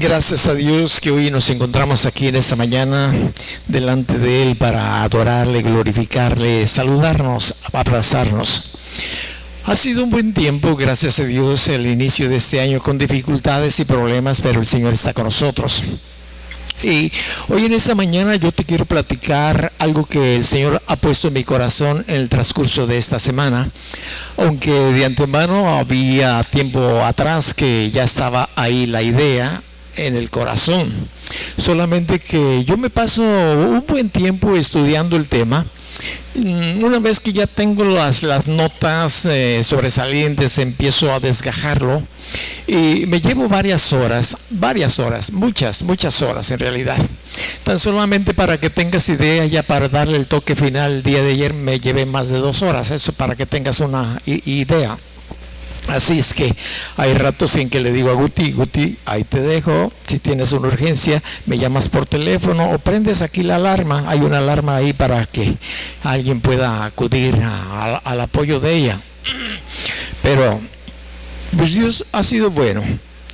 Gracias a Dios que hoy nos encontramos aquí en esta mañana delante de Él para adorarle, glorificarle, saludarnos, abrazarnos. Ha sido un buen tiempo, gracias a Dios, el inicio de este año con dificultades y problemas, pero el Señor está con nosotros. Y hoy en esta mañana yo te quiero platicar algo que el Señor ha puesto en mi corazón en el transcurso de esta semana, aunque de antemano había tiempo atrás que ya estaba ahí la idea en el corazón. Solamente que yo me paso un buen tiempo estudiando el tema. Una vez que ya tengo las notas sobresalientes, empiezo a desgajarlo y me llevo varias horas, muchas horas en realidad. Tan solamente para que tengas idea, ya para darle el toque final, el día de ayer me llevé más de 2 horas, eso para que tengas una idea. Así es que hay ratos en que le digo a Guti, ahí te dejo, si tienes una urgencia, me llamas por teléfono o prendes aquí la alarma, hay una alarma ahí para que alguien pueda acudir al apoyo de ella. Pero pues Dios ha sido bueno,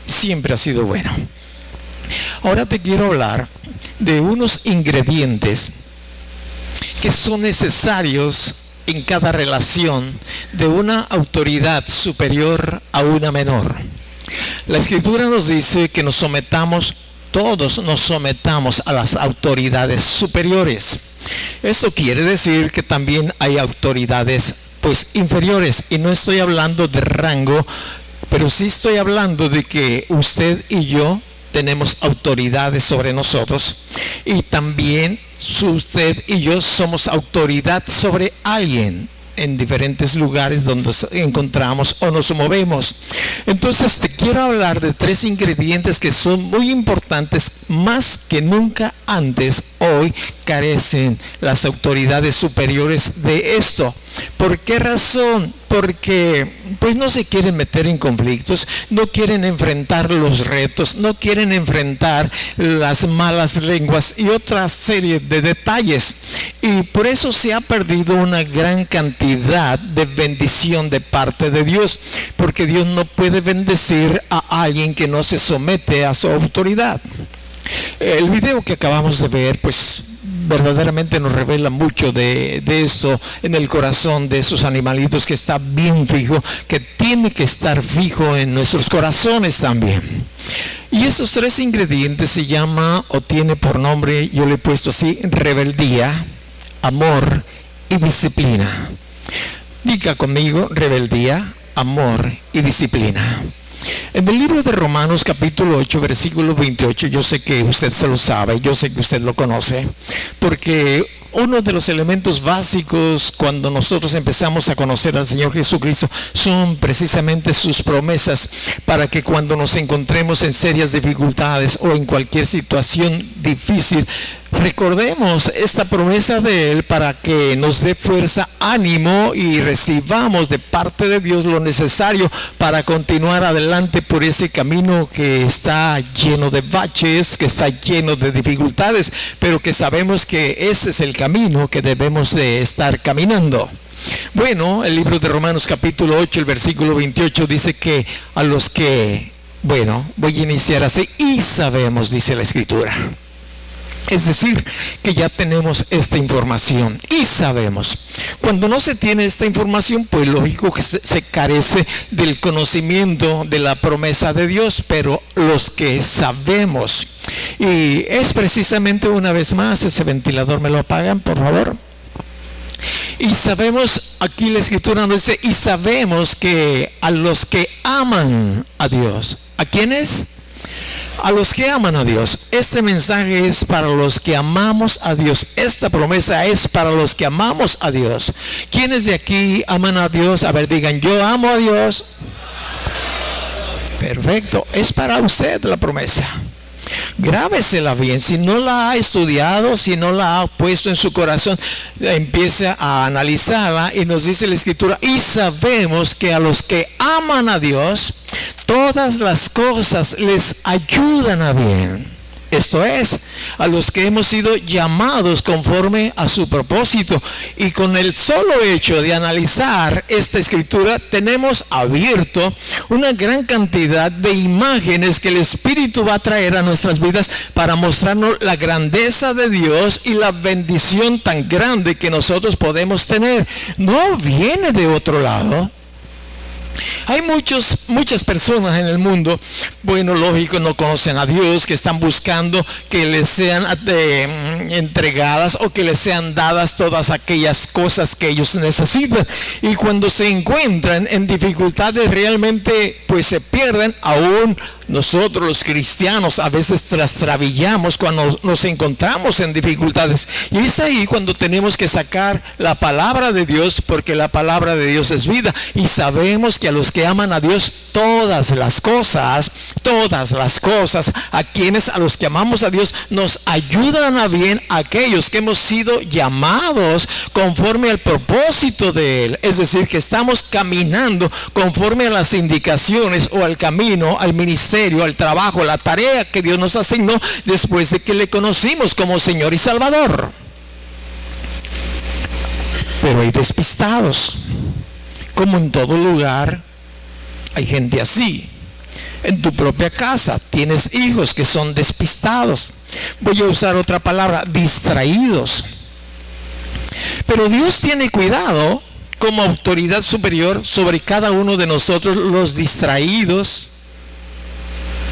siempre ha sido bueno. Ahora te quiero hablar de unos ingredientes que son necesarios en cada relación de una autoridad superior a una menor. La Escritura nos dice que todos nos sometamos a las autoridades superiores. Eso quiere decir que también hay autoridades inferiores, y no estoy hablando de rango, pero sí estoy hablando de que usted y yo tenemos autoridades sobre nosotros, y también usted y yo somos autoridad sobre alguien en diferentes lugares donde nos encontramos o nos movemos. Entonces te quiero hablar de 3 ingredientes que son muy importantes, más que nunca antes. Hoy carecen las autoridades superiores de esto. ¿Por qué razón? Porque no se quieren meter en conflictos, no quieren enfrentar los retos, no quieren enfrentar las malas lenguas y otra serie de detalles. Y por eso se ha perdido una gran cantidad de bendición de parte de Dios, porque Dios no puede bendecir a alguien que no se somete a su autoridad. El video que acabamos de ver, verdaderamente nos revela mucho de esto en el corazón de esos animalitos, que está bien fijo, que tiene que estar fijo en nuestros corazones también. Y esos 3 ingredientes se llama, o tiene por nombre, yo le he puesto así: rebeldía, amor y disciplina. Diga conmigo: rebeldía, amor y disciplina. En el libro de Romanos capítulo 8 versículo 28, yo sé que usted se lo sabe, yo sé que usted lo conoce, porque uno de los elementos básicos cuando nosotros empezamos a conocer al Señor Jesucristo son precisamente sus promesas, para que cuando nos encontremos en serias dificultades o en cualquier situación difícil, recordemos esta promesa de Él, para que nos dé fuerza, ánimo, y recibamos de parte de Dios lo necesario para continuar adelante por ese camino que está lleno de baches, que está lleno de dificultades, pero que sabemos que ese es el camino que debemos de estar caminando. Bueno, el libro de Romanos capítulo 8, el versículo 28 dice que a los que, voy a iniciar así: y sabemos, dice la Escritura. Es decir, que ya tenemos esta información y sabemos. Cuando no se tiene esta información, lógico que se carece del conocimiento de la promesa de Dios, pero los que sabemos, y es precisamente, una vez más, ese ventilador me lo apagan, por favor. Y sabemos, aquí la Escritura nos dice, y sabemos que a los que aman a Dios, ¿a quiénes? A los que aman a Dios. Este mensaje es para los que amamos a Dios. Esta promesa es para los que amamos a Dios. ¿Quiénes de aquí aman a Dios? A ver, digan: yo amo a Dios. Perfecto, es para usted la promesa. Grábesela bien. Si no la ha estudiado, si no la ha puesto en su corazón, empiece a analizarla, y nos dice la Escritura: y sabemos que a los que aman a Dios, todas las cosas les ayudan a bien. Esto es, a los que hemos sido llamados conforme a su propósito. Y con el solo hecho de analizar esta escritura, tenemos abierto una gran cantidad de imágenes que el Espíritu va a traer a nuestras vidas para mostrarnos la grandeza de Dios y la bendición tan grande que nosotros podemos tener. No viene de otro lado. Hay muchas personas en el mundo, bueno, lógico, no conocen a Dios, que están buscando que les sean entregadas o que les sean dadas todas aquellas cosas que ellos necesitan. Y cuando se encuentran en dificultades realmente pues se pierden. Aún nosotros los cristianos a veces trastabillamos cuando nos encontramos en dificultades. Y es ahí cuando tenemos que sacar la palabra de Dios, porque la palabra de Dios es vida. Y sabemos que a los que aman a Dios, todas las cosas, a los que amamos a Dios, nos ayudan a bien aquellos que hemos sido llamados conforme al propósito de Él. Es decir, que estamos caminando conforme a las indicaciones o al camino, al ministerio, al trabajo, la tarea que Dios nos asignó después de que le conocimos como Señor y Salvador. Pero hay despistados. Como en todo lugar, hay gente así. En tu propia casa tienes hijos que son despistados. Voy a usar otra palabra, distraídos. Pero Dios tiene cuidado como autoridad superior sobre cada uno de nosotros, los distraídos.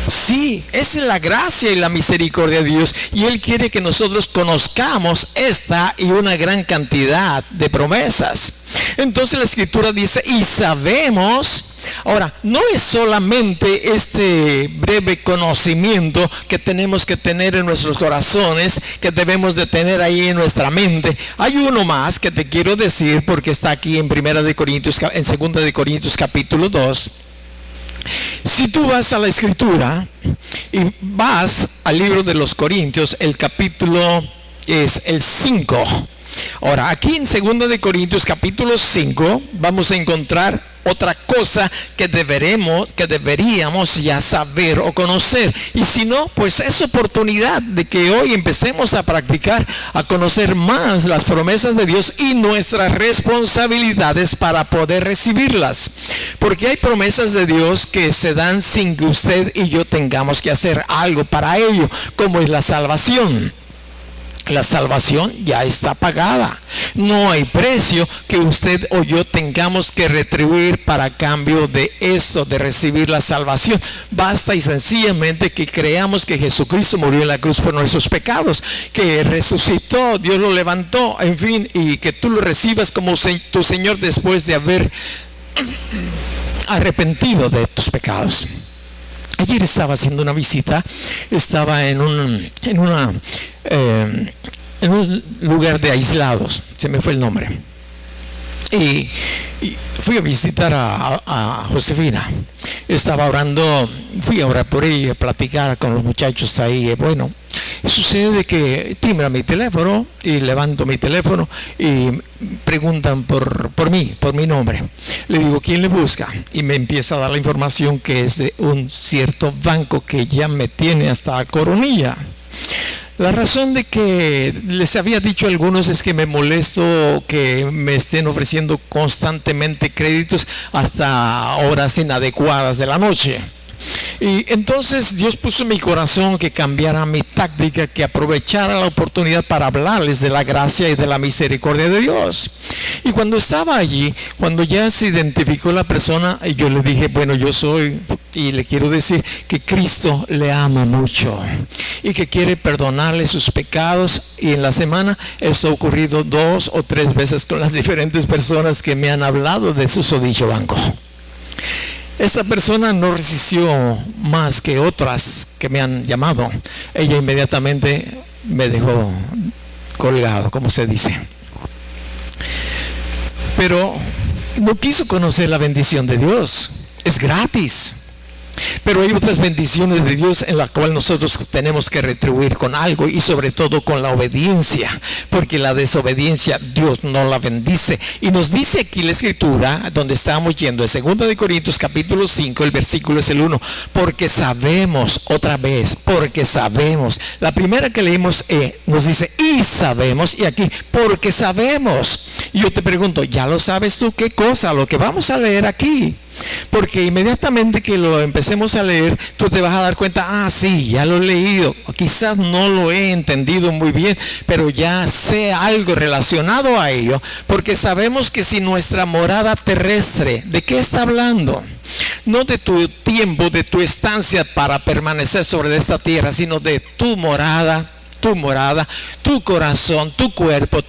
Sí, esa es la gracia y la misericordia de Dios, y Él quiere que nosotros conozcamos esta y una gran cantidad de promesas. Entonces la Escritura dice, y sabemos. Ahora, no es solamente este breve conocimiento que tenemos que tener en nuestros corazones, que debemos de tener ahí en nuestra mente. Hay uno más que te quiero decir, porque está aquí en 2 de Corintios capítulo 2. Si tú vas a la Escritura y vas al libro de los Corintios, el capítulo es el 5. Ahora, aquí en 2 de Corintios capítulo 5 vamos a encontrar otra cosa que deberíamos ya saber o conocer. Y si no, pues es oportunidad de que hoy empecemos a practicar, a conocer más las promesas de Dios y nuestras responsabilidades para poder recibirlas. Porque hay promesas de Dios que se dan sin que usted y yo tengamos que hacer algo para ello, como es la salvación. La salvación ya está pagada. No hay precio que usted o yo tengamos que retribuir para cambio de esto, de recibir la salvación. Basta y sencillamente que creamos que Jesucristo murió en la cruz por nuestros pecados, que resucitó, Dios lo levantó, en fin, y que tú lo recibas como tu Señor después de haber arrepentido de tus pecados. Ayer estaba haciendo una visita, estaba en un lugar de aislados, se me fue el nombre, y fui a visitar a Josefina. Estaba orando, fui a orar por ella, a platicar con los muchachos ahí. Bueno, sucede que timbra mi teléfono y levanto mi teléfono y preguntan por mí, por mi nombre. Le digo, ¿quién le busca? Y me empieza a dar la información que es de un cierto banco que ya me tiene hasta Coronilla. La razón de que les había dicho a algunos es que me molesto que me estén ofreciendo constantemente créditos hasta horas inadecuadas de la noche. Y entonces Dios puso en mi corazón que cambiara mi táctica, que aprovechara la oportunidad para hablarles de la gracia y de la misericordia de Dios. Y cuando estaba allí, cuando ya se identificó la persona, yo le dije, bueno, yo soy, y le quiero decir que Cristo le ama mucho y que quiere perdonarle sus pecados. Y en la semana esto ha ocurrido 2 o 3 veces con las diferentes personas que me han hablado de su susodicho banco. Esta persona no resistió más que otras que me han llamado. Ella inmediatamente me dejó colgado, como se dice. Pero no quiso conocer la bendición de Dios. Es gratis. Pero hay otras bendiciones de Dios en las cuales nosotros tenemos que retribuir con algo, y sobre todo con la obediencia, porque la desobediencia Dios no la bendice. Y nos dice aquí la escritura, donde estábamos yendo, en 2 de Corintios capítulo 5, el versículo es el 1, porque sabemos, otra vez, porque sabemos. La primera que leímos nos dice, y sabemos, y aquí, porque sabemos. Y yo te pregunto, ¿ya lo sabes tú qué cosa? Lo que vamos a leer aquí. Porque inmediatamente que lo empecemos a leer, tú te vas a dar cuenta, sí, ya lo he leído, quizás no lo he entendido muy bien, pero ya sé algo relacionado a ello, porque sabemos que si nuestra morada terrestre, ¿de qué está hablando? No de tu tiempo, de tu estancia para permanecer sobre esta tierra, sino de tu morada, tu corazón, tu cuerpo,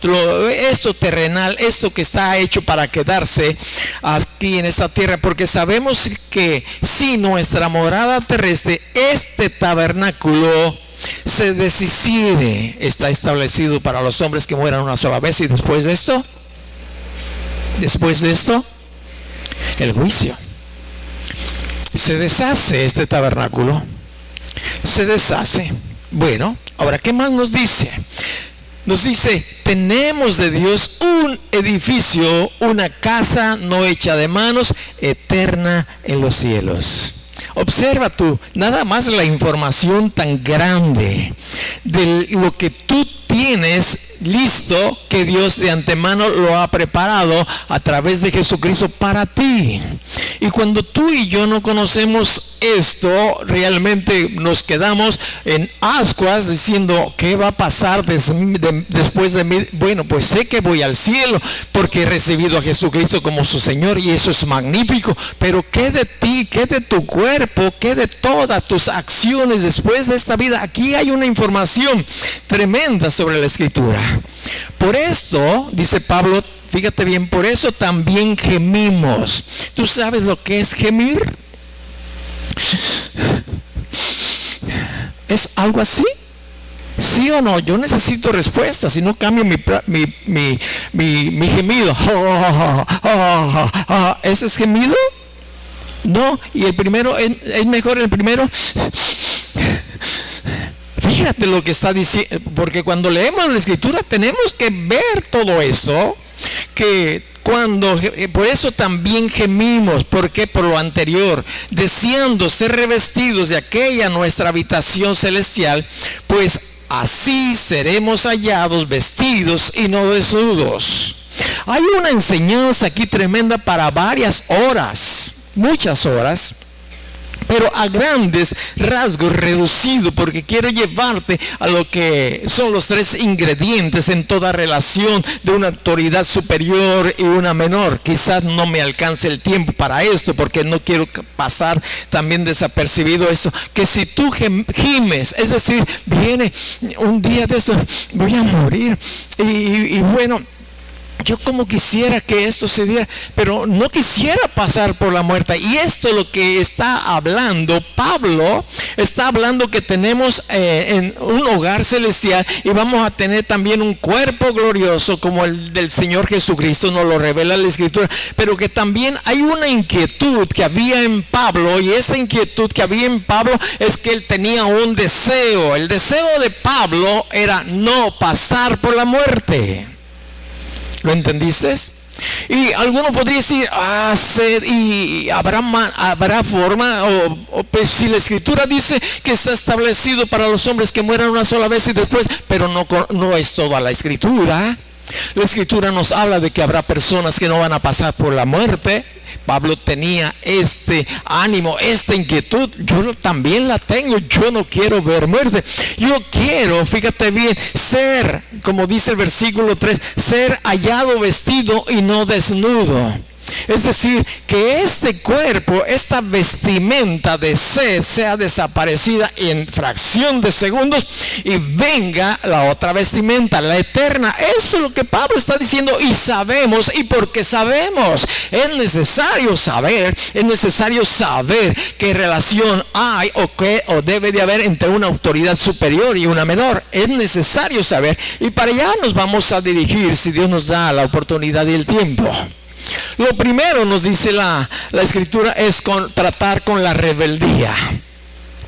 esto terrenal, esto que está hecho para quedarse aquí en esta tierra, porque sabemos que si nuestra morada terrestre, este tabernáculo, se deshiciere, está establecido para los hombres que mueran una sola vez, y después de esto, el juicio. Se deshace este tabernáculo, se deshace. Bueno, ahora, ¿qué más nos dice? Nos dice, tenemos de Dios un edificio, una casa no hecha de manos, eterna en los cielos. Observa tú, nada más la información tan grande de lo que tú tienes listo, que Dios de antemano lo ha preparado a través de Jesucristo para ti. Y cuando tú y yo no conocemos esto, realmente nos quedamos en ascuas diciendo, ¿qué va a pasar después de mí? Bueno, pues sé que voy al cielo porque he recibido a Jesucristo como su Señor, y eso es magnífico, pero ¿qué de ti? ¿Qué de tu cuerpo? ¿Qué de todas tus acciones después de esta vida? Aquí hay una información tremenda sobre la Escritura. Por esto, dice Pablo, fíjate bien, por eso también gemimos. ¿Tú sabes lo que es gemir? ¿Es algo así? ¿Sí o no? Yo necesito respuestas, si no cambio mi gemido. ¿Ese es gemido? No, y el primero, ¿es mejor el primero? Fíjate lo que está diciendo, porque cuando leemos la Escritura tenemos que ver todo eso, por eso también gemimos, porque por lo anterior, deseando ser revestidos de aquella nuestra habitación celestial, pues así seremos hallados vestidos y no desnudos. Hay una enseñanza aquí tremenda para varias horas, muchas horas, pero a grandes rasgos reducido, porque quiero llevarte a lo que son los 3 ingredientes en toda relación de una autoridad superior y una menor. Quizás no me alcance el tiempo para esto, porque no quiero pasar también desapercibido esto, que si tú gimes, es decir, viene un día de esto, voy a morir, y bueno, yo como quisiera que esto se diera, pero no quisiera pasar por la muerte. Y esto es lo que está hablando Pablo. Está hablando que tenemos en un hogar celestial, y vamos a tener también un cuerpo glorioso como el del Señor Jesucristo, nos lo revela la Escritura. Pero que también hay una inquietud que había en Pablo, y esa inquietud que había en Pablo es que él tenía un deseo. El deseo de Pablo era no pasar por la muerte. ¿Lo entendiste? Y alguno podría decir, y habrá forma, pues si la Escritura dice que está establecido para los hombres que mueran una sola vez y después, pero no es toda la Escritura. La Escritura nos habla de que habrá personas que no van a pasar por la muerte. Pablo tenía este ánimo, esta inquietud. Yo también la tengo. Yo no quiero ver muerte. Yo quiero, fíjate bien, ser, como dice el versículo 3, ser hallado vestido y no desnudo. Es decir, que este cuerpo, esta vestimenta de sed sea desaparecida en fracción de segundos, y venga la otra vestimenta, la eterna. Eso es lo que Pablo está diciendo, y sabemos, y porque sabemos, es necesario saber qué relación hay o debe de haber entre una autoridad superior y una menor. Es necesario saber, y para allá nos vamos a dirigir si Dios nos da la oportunidad y el tiempo. Lo primero, nos dice la escritura, es tratar con la rebeldía.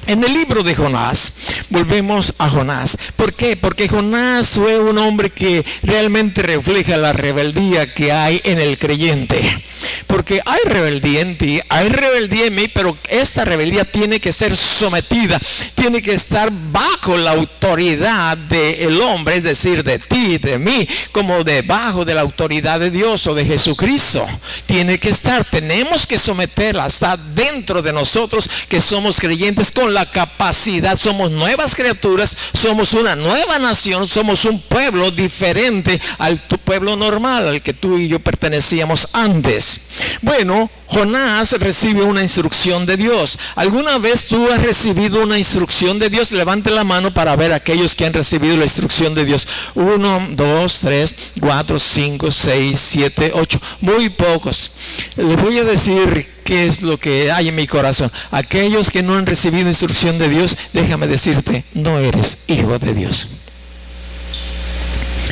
En el libro de Jonás, volvemos a Jonás. ¿Por qué? Porque Jonás fue un hombre que realmente refleja la rebeldía que hay en el creyente. Porque hay rebeldía en ti, hay rebeldía en mí, pero esta rebeldía tiene que ser sometida, tiene que estar bajo la autoridad del hombre, es decir, de ti, de mí, como debajo de la autoridad de Dios o de Jesucristo. Tiene que estar, tenemos que someterla, está dentro de nosotros que somos creyentes con la capacidad, somos nuevas criaturas, somos una nueva nación, somos un pueblo diferente al pueblo normal al que tú y yo pertenecíamos antes. Bueno, Jonás recibe una instrucción de Dios. ¿Alguna vez tú has recibido una instrucción de Dios? Levante la mano para ver a aquellos que han recibido la instrucción de Dios. 1, 2, 3, 4, 5, 6, 7, 8. Muy pocos. Les voy a decir qué es lo que hay en mi corazón. Aquellos que no han recibido instrucción de Dios, déjame decirte, no eres hijo de Dios.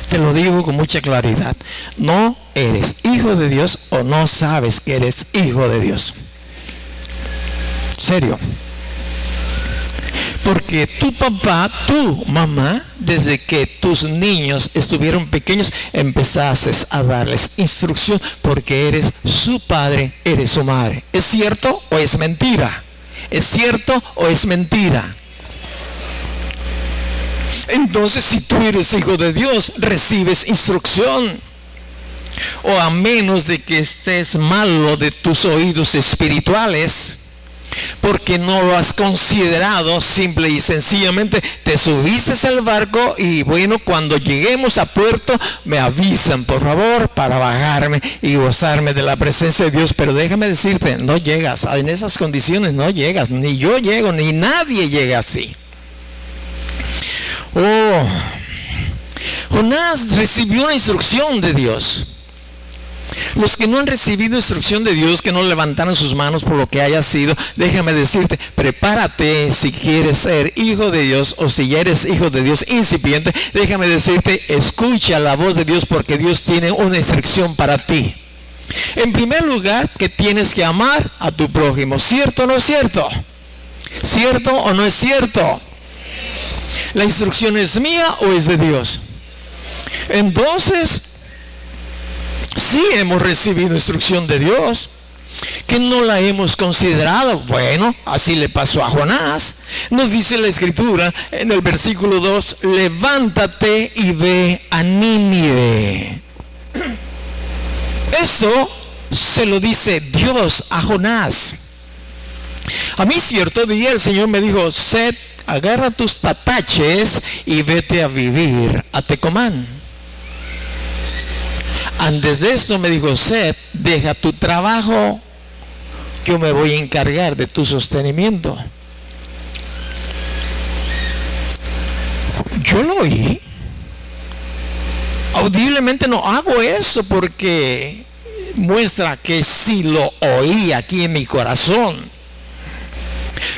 Te lo digo con mucha claridad. No eres hijo de Dios o no sabes que eres hijo de Dios. Serio. Porque tu papá, tu mamá, desde que tus niños estuvieron pequeños, empezaste a darles instrucción porque eres su padre, eres su madre. ¿Es cierto o es mentira? ¿Es cierto o es mentira? Entonces, si tú eres hijo de Dios, recibes instrucción. O a menos de que estés malo de tus oídos espirituales, porque no lo has considerado, simple y sencillamente te subiste al barco y bueno, cuando lleguemos a puerto me avisan por favor para bajarme y gozarme de la presencia de Dios. Pero déjame decirte, no llegas en esas condiciones, no llegas, ni yo llego, ni nadie llega así. Oh, Jonás recibió una instrucción de Dios. Los que no han recibido instrucción de Dios, que no levantaron sus manos por lo que haya sido, déjame decirte, prepárate si quieres ser hijo de Dios o si ya eres hijo de Dios incipiente, déjame decirte, escucha la voz de Dios porque Dios tiene una instrucción para ti. En primer lugar, que tienes que amar a tu prójimo. ¿Cierto o no es cierto? ¿Cierto o no es cierto? ¿La instrucción es mía o es de Dios? Entonces, sí hemos recibido instrucción de Dios, que no la hemos considerado. Bueno, así le pasó a Jonás. Nos dice la escritura en el versículo 2, levántate y ve a Nínive. Eso se lo dice Dios a Jonás. A mí cierto día el Señor me dijo, Seth, agarra tus tataches y vete a vivir a Tecomán. Antes de esto me dijo, Seth, deja tu trabajo, yo me voy a encargar de tu sostenimiento. Yo lo oí. Audiblemente no hago eso porque muestra que sí lo oí aquí en mi corazón.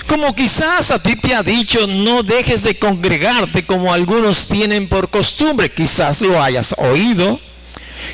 Como quizás a ti te ha dicho, no dejes de congregarte como algunos tienen por costumbre. Quizás lo hayas oído.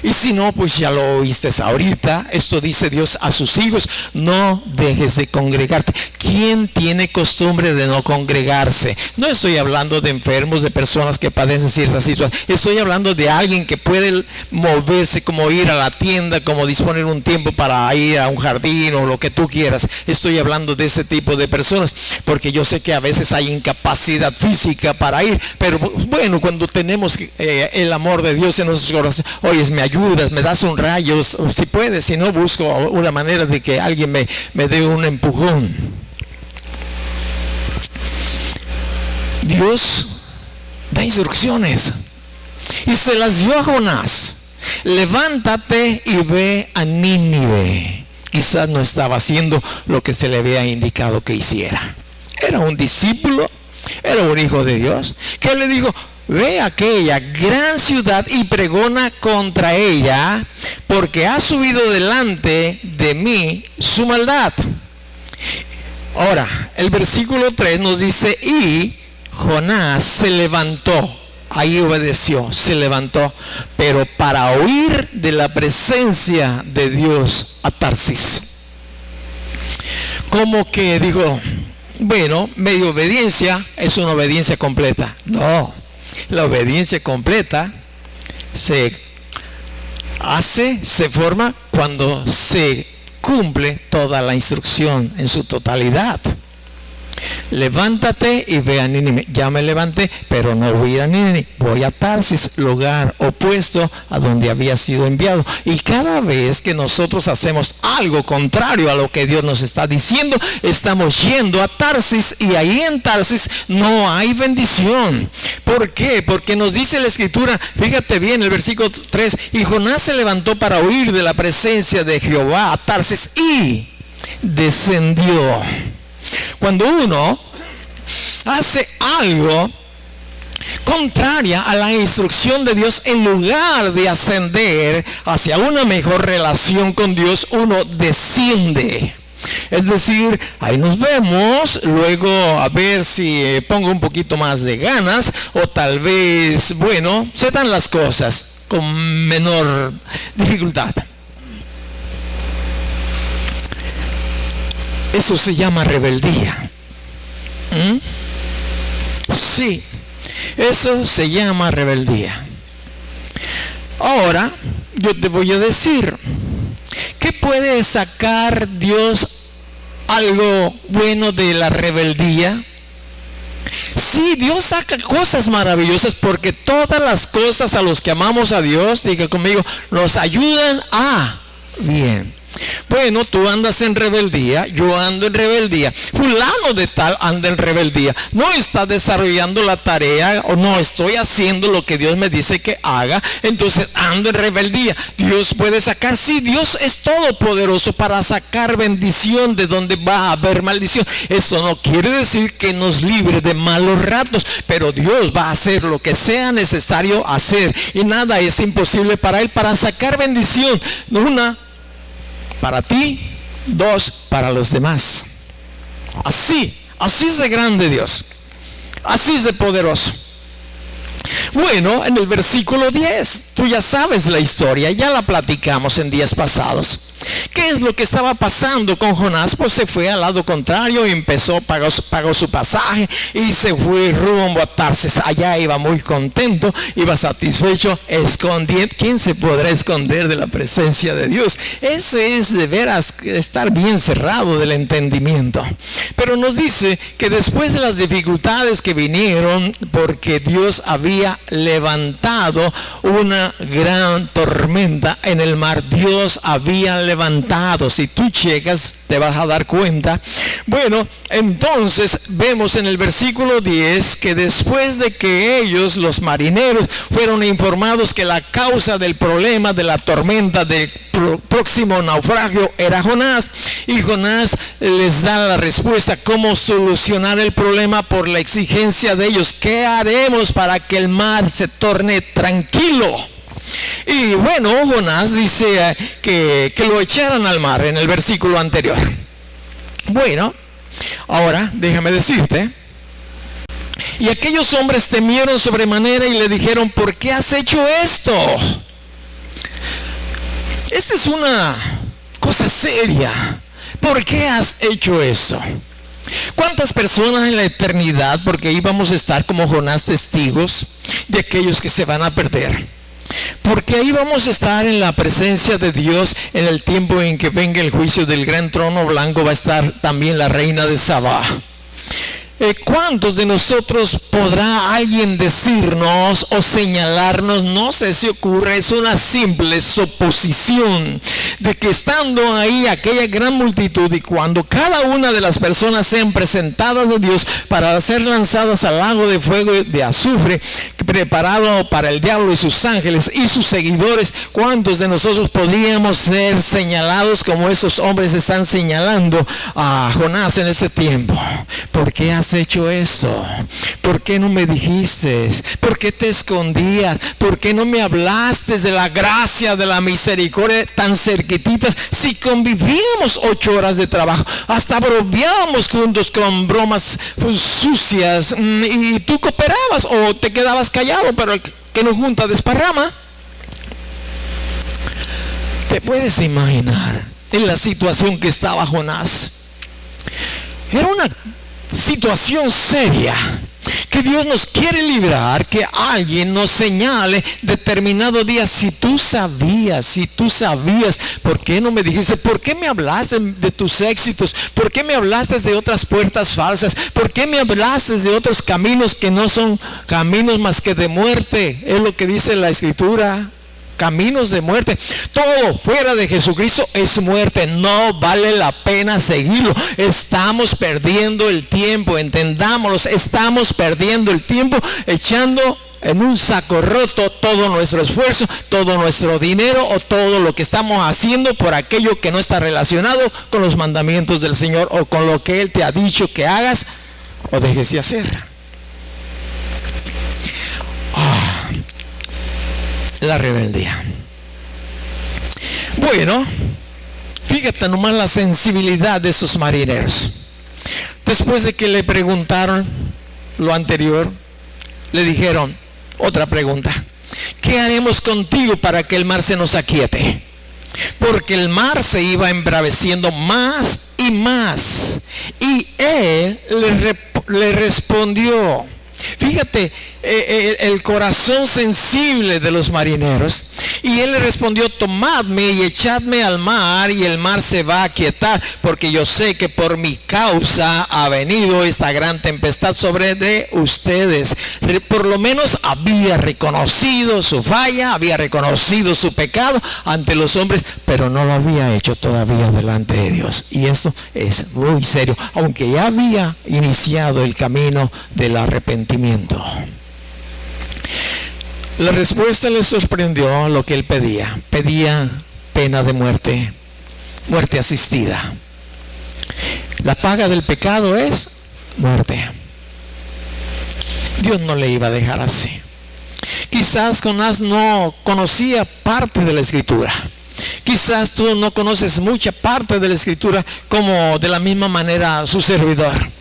Y si no, pues ya lo oíste ahorita. Esto dice Dios a sus hijos, no dejes de congregarte. ¿Quién tiene costumbre de no congregarse? No estoy hablando de enfermos, de personas que padecen ciertas situaciones. Estoy hablando de alguien que puede moverse, como ir a la tienda, como disponer un tiempo para ir a un jardín o lo que tú quieras. Estoy hablando de ese tipo de personas, porque yo sé que a veces hay incapacidad física para ir. Pero bueno, cuando tenemos el amor de Dios en nuestros corazones, oye, me ayudas, me das un rayo, si puedes, si no, busco una manera de que alguien me dé un empujón. Dios da instrucciones y se las dio a Jonás. Levántate y ve a Nínive. Quizás no estaba haciendo lo que se le había indicado que hiciera. Era un discípulo, era un hijo de Dios, que le dijo, ve a aquella gran ciudad y pregona contra ella, porque ha subido delante de mí su maldad. Ahora, el versículo 3 nos dice, y Jonás se levantó ahí obedeció, se levantó, pero para huir de la presencia de Dios a Tarsis. Como que dijo, bueno, medio obediencia es una obediencia completa. No, la obediencia completa se forma cuando se cumple toda la instrucción en su totalidad. Levántate y ve a Nínive. Ya me levanté, pero no voy a ir a Nínive, voy a Tarsis, lugar opuesto a donde había sido enviado. Y cada vez que nosotros hacemos algo contrario a lo que Dios nos está diciendo, estamos yendo a Tarsis, y ahí en Tarsis no hay bendición. ¿Por qué? Porque nos dice la Escritura, fíjate bien el versículo 3, y Jonás se levantó para huir de la presencia de Jehová a Tarsis y descendió. Cuando uno hace algo contraria a la instrucción de Dios, en lugar de ascender hacia una mejor relación con Dios, uno desciende. Es decir, ahí nos vemos, luego a ver si pongo un poquito más de ganas, o tal vez, bueno, se dan las cosas con menor dificultad. Eso se llama rebeldía. Sí, eso se llama rebeldía. Ahora, yo te voy a decir, ¿qué puede sacar Dios algo bueno de la rebeldía? Sí, Dios saca cosas maravillosas, porque todas las cosas a los que amamos a Dios, diga conmigo, nos ayudan a bien. Bueno, tú andas en rebeldía, yo ando en rebeldía, fulano de tal anda en rebeldía, no está desarrollando la tarea, o no estoy haciendo lo que Dios me dice que haga, entonces ando en rebeldía. Dios puede sacar, sí, Dios es todopoderoso para sacar bendición de donde va a haber maldición. Esto no quiere decir que nos libre de malos ratos, pero Dios va a hacer lo que sea necesario hacer, y nada es imposible para Él, para sacar bendición. Una, para ti, dos, para los demás. Así es de grande Dios, así es de poderoso. Bueno, en el versículo 10, tú ya sabes la historia, ya la platicamos en días pasados. ¿Qué es lo que estaba pasando con Jonás? Pues se fue al lado contrario y pagó su pasaje y se fue rumbo a Tarsis. Allá iba muy contento, iba satisfecho, escondiendo. ¿Quién se podrá esconder de la presencia de Dios? Ese es de veras estar bien cerrado del entendimiento. Pero nos dice que después de las dificultades que vinieron, porque Dios había levantado una gran tormenta en el mar, Dios había levantado, si tú checas te vas a dar cuenta. Bueno, entonces vemos en el versículo 10 que después de que ellos, los marineros, fueron informados que la causa del problema de la tormenta del próximo naufragio era Jonás, y Jonás les da la respuesta cómo solucionar el problema por la exigencia de ellos. ¿Qué haremos para que el mar se torne tranquilo? Y bueno, Jonás dice que lo echaran al mar en el versículo anterior. Bueno, ahora déjame decirte, y aquellos hombres temieron sobremanera y le dijeron, ¿por qué has hecho esto? Esta es una cosa seria. ¿Por qué has hecho esto? ¿Cuántas personas en la eternidad, porque ahí vamos a estar como Jonás testigos de aquellos que se van a perder? Porque ahí vamos a estar en la presencia de Dios en el tiempo en que venga el juicio del gran trono blanco. Va a estar también la reina de Sabá. ¿Cuántos de nosotros podrá alguien decirnos o señalarnos? No sé si ocurre, es una simple suposición de que estando ahí aquella gran multitud, y cuando cada una de las personas sean presentadas a Dios para ser lanzadas al lago de fuego de azufre preparado para el diablo y sus ángeles y sus seguidores, ¿cuántos de nosotros podríamos ser señalados como esos hombres están señalando a Jonás en ese tiempo? ¿Por qué has has hecho esto? ¿Por qué no me dijiste? ¿Por qué te escondías? ¿Por qué no me hablaste de la gracia, de la misericordia tan cerquititas? Si convivíamos 8 horas de trabajo, hasta bromeábamos juntos con bromas sucias, y tú cooperabas o te quedabas callado, pero el que no junta desparrama. ¿Te puedes imaginar en la situación que estaba Jonás? Era una situación seria, que Dios nos quiere librar, que alguien nos señale determinado día. Si tú sabías, ¿por qué no me dijiste? ¿Por qué me hablaste de tus éxitos? ¿Por qué me hablaste de otras puertas falsas? ¿Por qué me hablaste de otros caminos que no son caminos más que de muerte? Es lo que dice la Escritura. Caminos de muerte. Todo fuera de Jesucristo es muerte. No vale la pena seguirlo. Estamos perdiendo el tiempo, entendámoslo. Estamos perdiendo el tiempo echando en un saco roto todo nuestro esfuerzo, todo nuestro dinero o todo lo que estamos haciendo por aquello que no está relacionado con los mandamientos del Señor o con lo que Él te ha dicho que hagas o dejes de hacer. La rebeldía. Bueno, fíjate nomás la sensibilidad de esos marineros. Después de que le preguntaron lo anterior, le dijeron otra pregunta: ¿qué haremos contigo para que el mar se nos aquiete? Porque el mar se iba embraveciendo más y más. Y él le respondió. Fíjate el corazón sensible de los marineros. Y él le respondió: tomadme y echadme al mar, y el mar se va a aquietar, porque yo sé que por mi causa ha venido esta gran tempestad sobre de ustedes. Por lo menos había reconocido su falla, había reconocido su pecado ante los hombres, pero no lo había hecho todavía delante de Dios. Y eso es muy serio, aunque ya había iniciado el camino del arrepentimiento. La respuesta le sorprendió lo que él pedía. Pedía pena de muerte, muerte asistida. La paga del pecado es muerte. Dios no le iba a dejar así. Quizás Jonás no conocía parte de la Escritura. Quizás tú no conoces mucha parte de la Escritura como de la misma manera su servidor.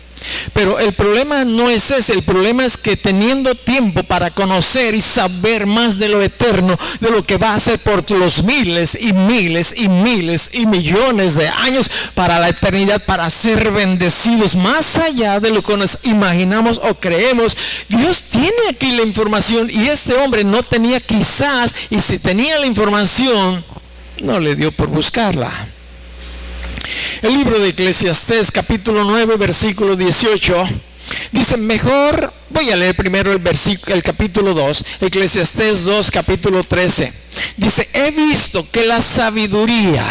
Pero el problema no es ese. El problema es que teniendo tiempo para conocer y saber más de lo eterno, de lo que va a hacer por los miles y miles y miles y millones de años para la eternidad, para ser bendecidos más allá de lo que nos imaginamos o creemos. Dios tiene aquí la información, y este hombre no tenía quizás, y si tenía la información, no le dio por buscarla. El libro de Eclesiastés, capítulo 9, versículo 18, dice: mejor, voy a leer primero el capítulo 2, Eclesiastés 2, capítulo 13. Dice: he visto que la sabiduría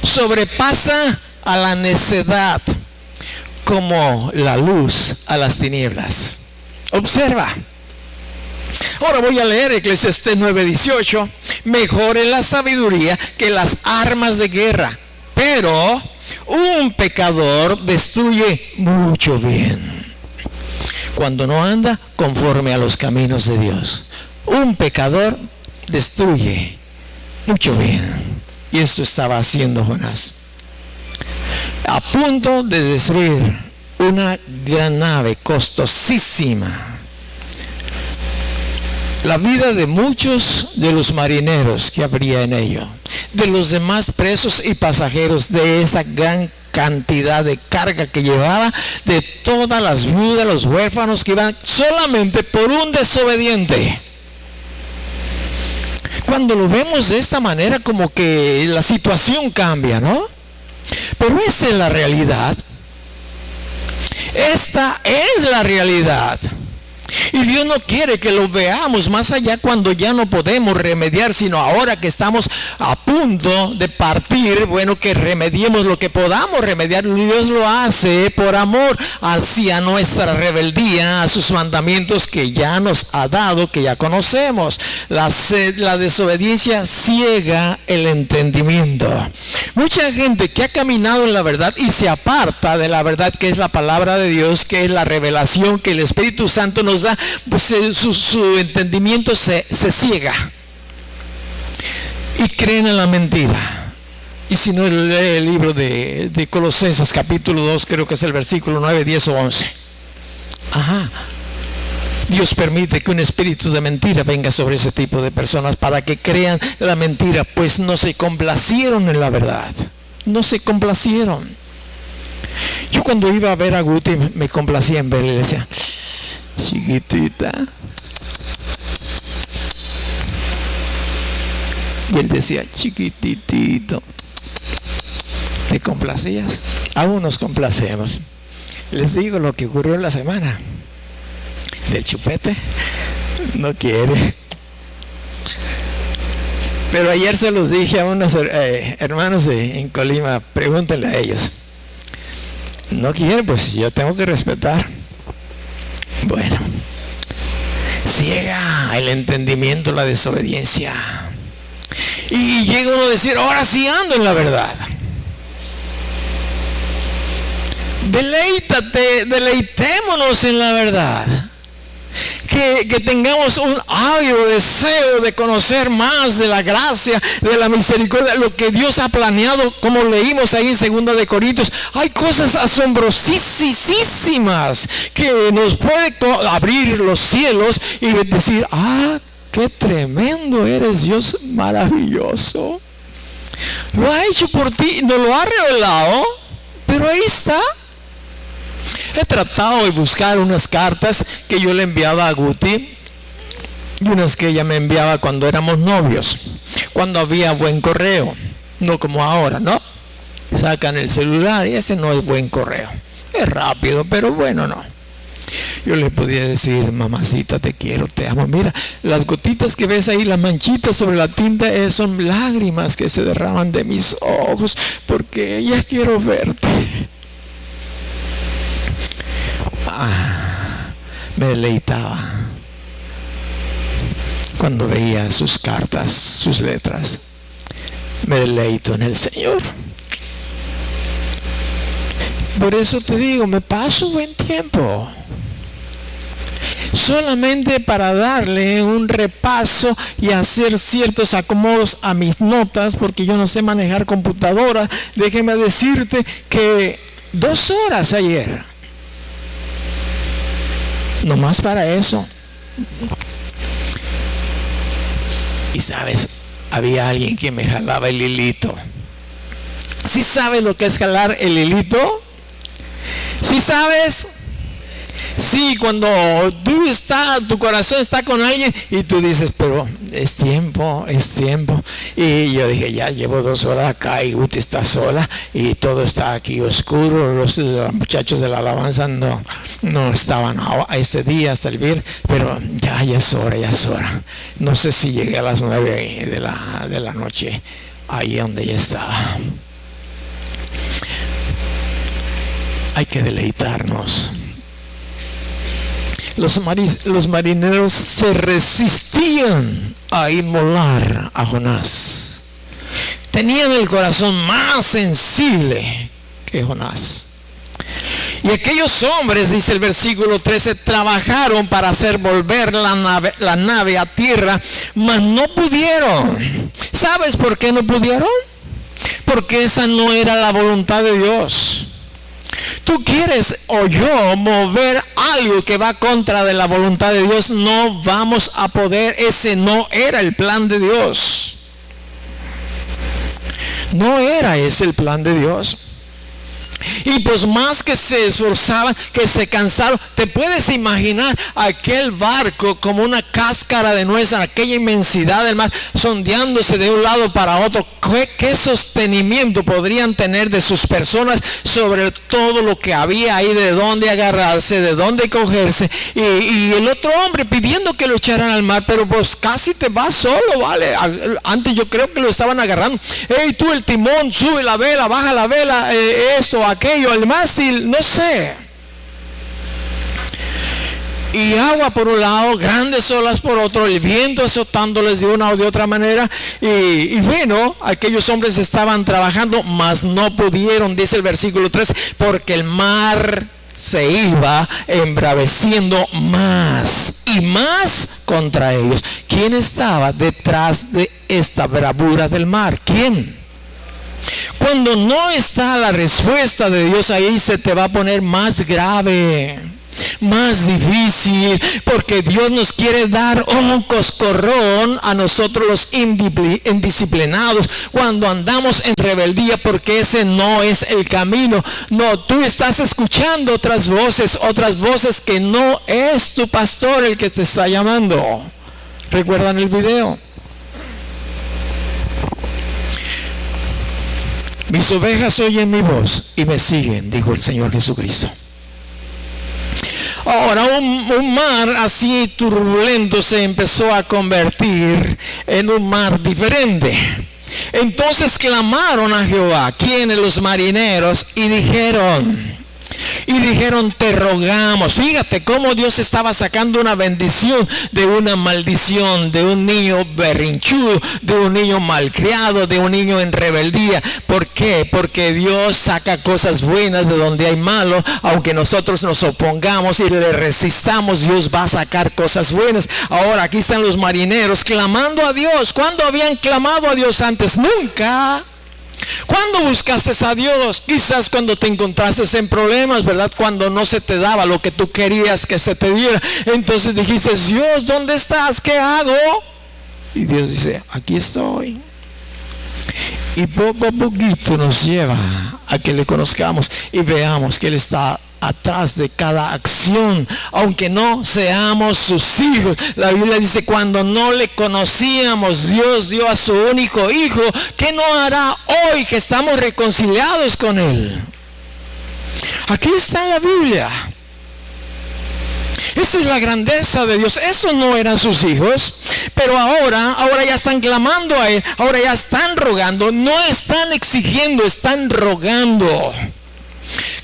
sobrepasa a la necedad, como la luz a las tinieblas. Observa. Ahora voy a leer Eclesiastés 9:18. Mejor es la sabiduría que las armas de guerra, pero un pecador destruye mucho bien cuando no anda conforme a los caminos de Dios. Un pecador destruye mucho bien. Y esto estaba haciendo Jonás, a punto de destruir una gran nave costosísima. La vida de muchos de los marineros que habría en ello, de los demás presos y pasajeros, de esa gran cantidad de carga que llevaba, de todas las viudas, los huérfanos que iban solamente por un desobediente. Cuando lo vemos de esta manera, como que la situación cambia, ¿no? Pero esa es la realidad. Esta es la realidad. Y Dios no quiere que lo veamos más allá cuando ya no podemos remediar, sino ahora que estamos a punto de partir, bueno, que remediemos lo que podamos remediar. Dios lo hace por amor hacia nuestra rebeldía, a sus mandamientos que ya nos ha dado, que ya conocemos. La desobediencia ciega el entendimiento. Mucha gente que ha caminado en la verdad y se aparta de la verdad, que es la palabra de Dios, que es la revelación que el Espíritu Santo nos da, pues su entendimiento se ciega y creen en la mentira. Y si no, lee el libro de Colosenses capítulo 2, creo que es el versículo 9, 10 o 11. Dios permite que un espíritu de mentira venga sobre ese tipo de personas para que crean la mentira, pues no se complacieron en la verdad. No se complacieron. Yo cuando iba a ver a Guti me complacía en verle, le decía, chiquitita. Y él decía, chiquititito. ¿Te complacías? Aún nos complacemos. Les digo lo que ocurrió en la semana. Del chupete, no quiere. Pero ayer se los dije a unos hermanos en Colima, pregúntenle a ellos. No quiere, pues yo tengo que respetar. Bueno, ciega el entendimiento, la desobediencia. Y llega uno a decir, ahora sí ando en la verdad. Deleitémonos en la verdad. Que tengamos un ávido deseo de conocer más de la gracia, de la misericordia, lo que Dios ha planeado, como leímos ahí en 2 de Corintios. Hay cosas asombrosísimas que nos puede abrir los cielos y decir, qué tremendo eres, Dios maravilloso. Lo ha hecho por ti, nos lo ha revelado, pero ahí está. He tratado de buscar unas cartas que yo le enviaba a Guti y unas que ella me enviaba cuando éramos novios, cuando había buen correo, no como ahora, ¿no? Sacan el celular y ese no es buen correo. Es rápido, pero bueno, no. Yo le podía decir, mamacita, te quiero, te amo. Mira, las gotitas que ves ahí, las manchitas sobre la tinta, son lágrimas que se derraman de mis ojos porque ya quiero verte. Me deleitaba cuando veía sus cartas, sus letras. Me deleito en el Señor. Por eso te digo, me paso buen tiempo solamente para darle un repaso y hacer ciertos acomodos a mis notas, porque yo no sé manejar computadora. Déjeme decirte que 2 horas ayer, nomás para eso. Y sabes, había alguien que me jalaba el hilito. ¿Sí sabes lo que es jalar el hilito? ¿Sí sabes? Sí, cuando tu corazón está con alguien y tú dices, pero es tiempo. Y yo dije, ya llevo 2 horas acá y Guti está sola y todo está aquí oscuro. Los muchachos de la alabanza no estaban a ese día hasta el viernes, pero ya es hora. No sé si llegué a las 9 de la noche ahí donde ya estaba. Hay que deleitarnos. Los marineros se resistían a inmolar a Jonás. Tenían el corazón más sensible que Jonás. Y aquellos hombres, dice el versículo 13, trabajaron para hacer volver la nave a tierra, mas no pudieron. ¿Sabes por qué no pudieron? Porque esa no era la voluntad de Dios. Tú quieres o yo mover algo que va contra de la voluntad de Dios, no vamos a poder. Ese no era el plan de Dios. No era ese el plan de Dios. Y pues más que se esforzaban, que se cansaron, te puedes imaginar aquel barco como una cáscara de nuez, aquella inmensidad del mar, sondeándose de un lado para otro. ¿Qué sostenimiento podrían tener de sus personas sobre todo lo que había ahí, de dónde agarrarse, de dónde cogerse? Y el otro hombre pidiendo que lo echaran al mar, pero pues casi te vas solo, ¿vale? Antes yo creo que lo estaban agarrando. Hey, tú el timón, sube la vela, baja la vela, esto, aquello, el mástil, no sé. y agua por un lado, grandes olas por otro, el viento azotándoles de una o de otra manera. Y bueno, aquellos hombres estaban trabajando, mas no pudieron, dice el versículo 3, porque el mar se iba embraveciendo más y más contra ellos. ¿Quién estaba detrás de esta bravura del mar? ¿Quién? Cuando no está la respuesta de Dios ahí, se te va a poner más grave, más difícil, porque Dios nos quiere dar un coscorrón a nosotros los indisciplinados cuando andamos en rebeldía, porque ese no es el camino. No, tú estás escuchando otras voces que no es tu pastor el que te está llamando. ¿Recuerdan el video? Mis ovejas oyen mi voz y me siguen, dijo el Señor Jesucristo. Ahora un mar así turbulento se empezó a convertir en un mar diferente. Entonces clamaron a Jehová, ¿quiénes? Los marineros, y dijeron, te rogamos. Fíjate cómo Dios estaba sacando una bendición de una maldición, de un niño berrinchudo, de un niño malcriado, de un niño en rebeldía. ¿Por qué? Porque Dios saca cosas buenas de donde hay malo. Aunque nosotros nos opongamos y le resistamos, Dios va a sacar cosas buenas. Ahora aquí están los marineros clamando a Dios. ¿Cuándo habían clamado a Dios antes? Nunca. ¿Cuándo buscaste a Dios? Quizás cuando te encontraste en problemas, ¿verdad? Cuando no se te daba lo que tú querías que se te diera. Entonces dijiste, Dios, ¿dónde estás? ¿Qué hago? Y Dios dice, aquí estoy. Y poco a poquito nos lleva a que le conozcamos y veamos que Él está atrás de cada acción, aunque no seamos sus hijos. La Biblia dice, cuando no le conocíamos, Dios dio a su único hijo. ¿Qué no hará hoy que estamos reconciliados con Él? Aquí está en la Biblia. Esa es la grandeza de Dios. Esos no eran sus hijos, pero ahora ya están clamando a Él, ahora ya están rogando, no están exigiendo, están rogando.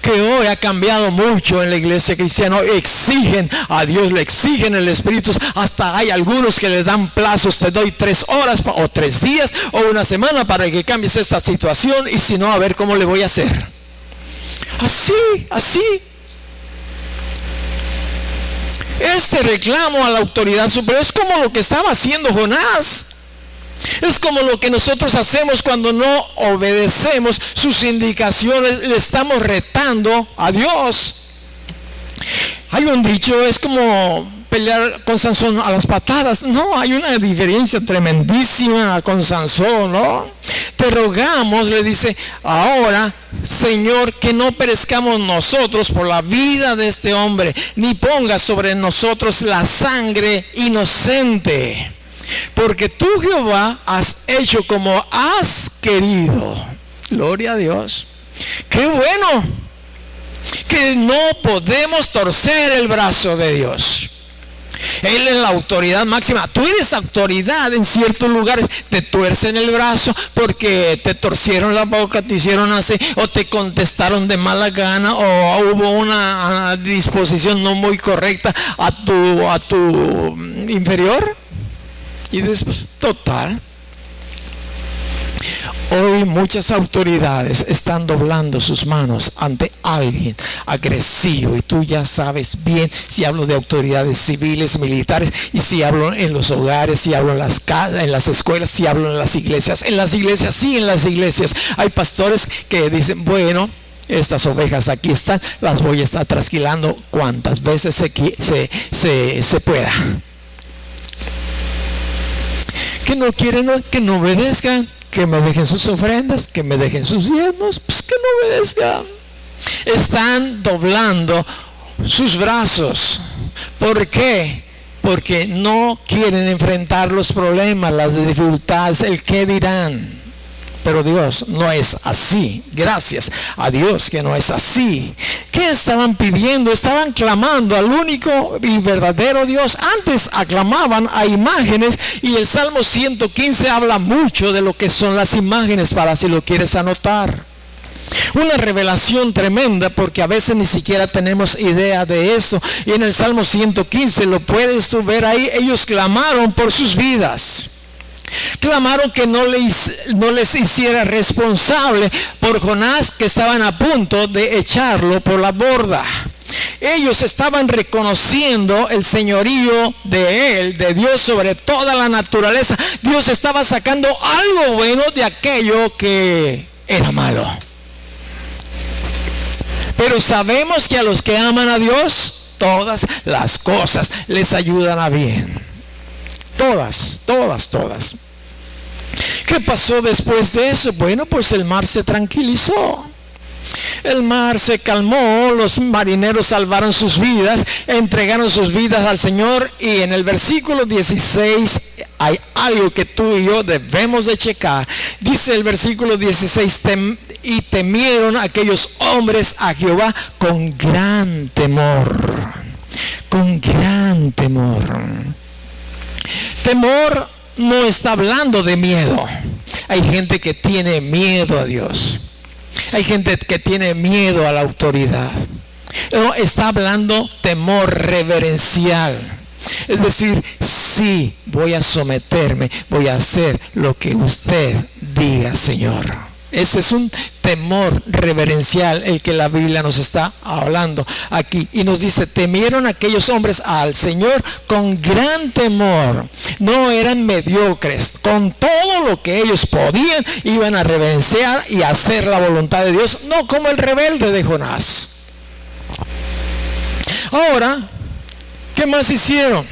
Que hoy ha cambiado mucho en la iglesia cristiana. Exigen a Dios, le exigen el Espíritu. Hasta hay algunos que le dan plazos. Te doy 3 horas o 3 días o una semana para que cambies esta situación, y si no, a ver cómo le voy a hacer. Así. Este reclamo a la autoridad superior es como lo que estaba haciendo Jonás. Es como lo que nosotros hacemos cuando no obedecemos sus indicaciones. Le estamos retando a Dios. Hay un dicho, es como pelear con Sansón a las patadas. No, hay una diferencia tremendísima con Sansón, ¿no? Te rogamos, le dice, ahora, Señor, que no perezcamos nosotros por la vida de este hombre, ni pongas sobre nosotros la sangre inocente. Porque tú, Jehová, has hecho como has querido. Gloria a Dios. Qué bueno que no podemos torcer el brazo de Dios. Él es la autoridad máxima. Tú eres autoridad en ciertos lugares. Te tuercen el brazo porque te torcieron la boca, te hicieron así, o te contestaron de mala gana, o hubo una disposición no muy correcta a tu inferior. Y después, total, hoy muchas autoridades están doblando sus manos ante alguien agresivo, y tú ya sabes bien si hablo de autoridades civiles, militares, y si hablo en los hogares, si hablo en las casas, en las escuelas, si hablo en las iglesias. En las iglesias hay pastores que dicen, bueno, estas ovejas aquí están, las voy a estar trasquilando cuantas veces se pueda. Que no quieren, que no obedezcan, que me dejen sus ofrendas, que me dejen sus diezmos, pues que no obedezcan. Están doblando sus brazos. ¿Por qué? Porque no quieren enfrentar los problemas, las dificultades, el qué dirán. Pero Dios no es así. Gracias a Dios que no es así. ¿Qué estaban pidiendo? Estaban clamando al único y verdadero Dios. Antes aclamaban a imágenes, y el Salmo 115 habla mucho de lo que son las imágenes, para si lo quieres anotar. Una revelación tremenda, porque a veces ni siquiera tenemos idea de eso. Y en el Salmo 115 lo puedes tú ver ahí. Ellos clamaron por sus vidas. Clamaron que no les hiciera responsable por Jonás, que estaban a punto de echarlo por la borda. Ellos estaban reconociendo el señorío de Él, de Dios sobre toda la naturaleza. Dios estaba sacando algo bueno de aquello que era malo. Pero sabemos que a los que aman a Dios, todas las cosas les ayudan a bien. Todas. ¿Qué pasó después de eso? Bueno, pues el mar se tranquilizó. El mar se calmó, los marineros salvaron sus vidas, entregaron sus vidas al Señor. Y en el versículo 16 hay algo que tú y yo debemos de checar. Dice el versículo 16, y temieron aquellos hombres a Jehová con gran temor. Con gran temor. Temor no está hablando de miedo. Hay gente que tiene miedo a Dios. Hay gente que tiene miedo a la autoridad. No, está hablando temor reverencial. Es decir, sí, voy a someterme, voy a hacer lo que usted diga, Señor. Ese es un temor reverencial el que la Biblia nos está hablando aquí. Y nos dice, temieron aquellos hombres al Señor con gran temor. No eran mediocres. Con todo lo que ellos podían, iban a reverenciar y hacer la voluntad de Dios. No como el rebelde de Jonás. Ahora, ¿qué más hicieron?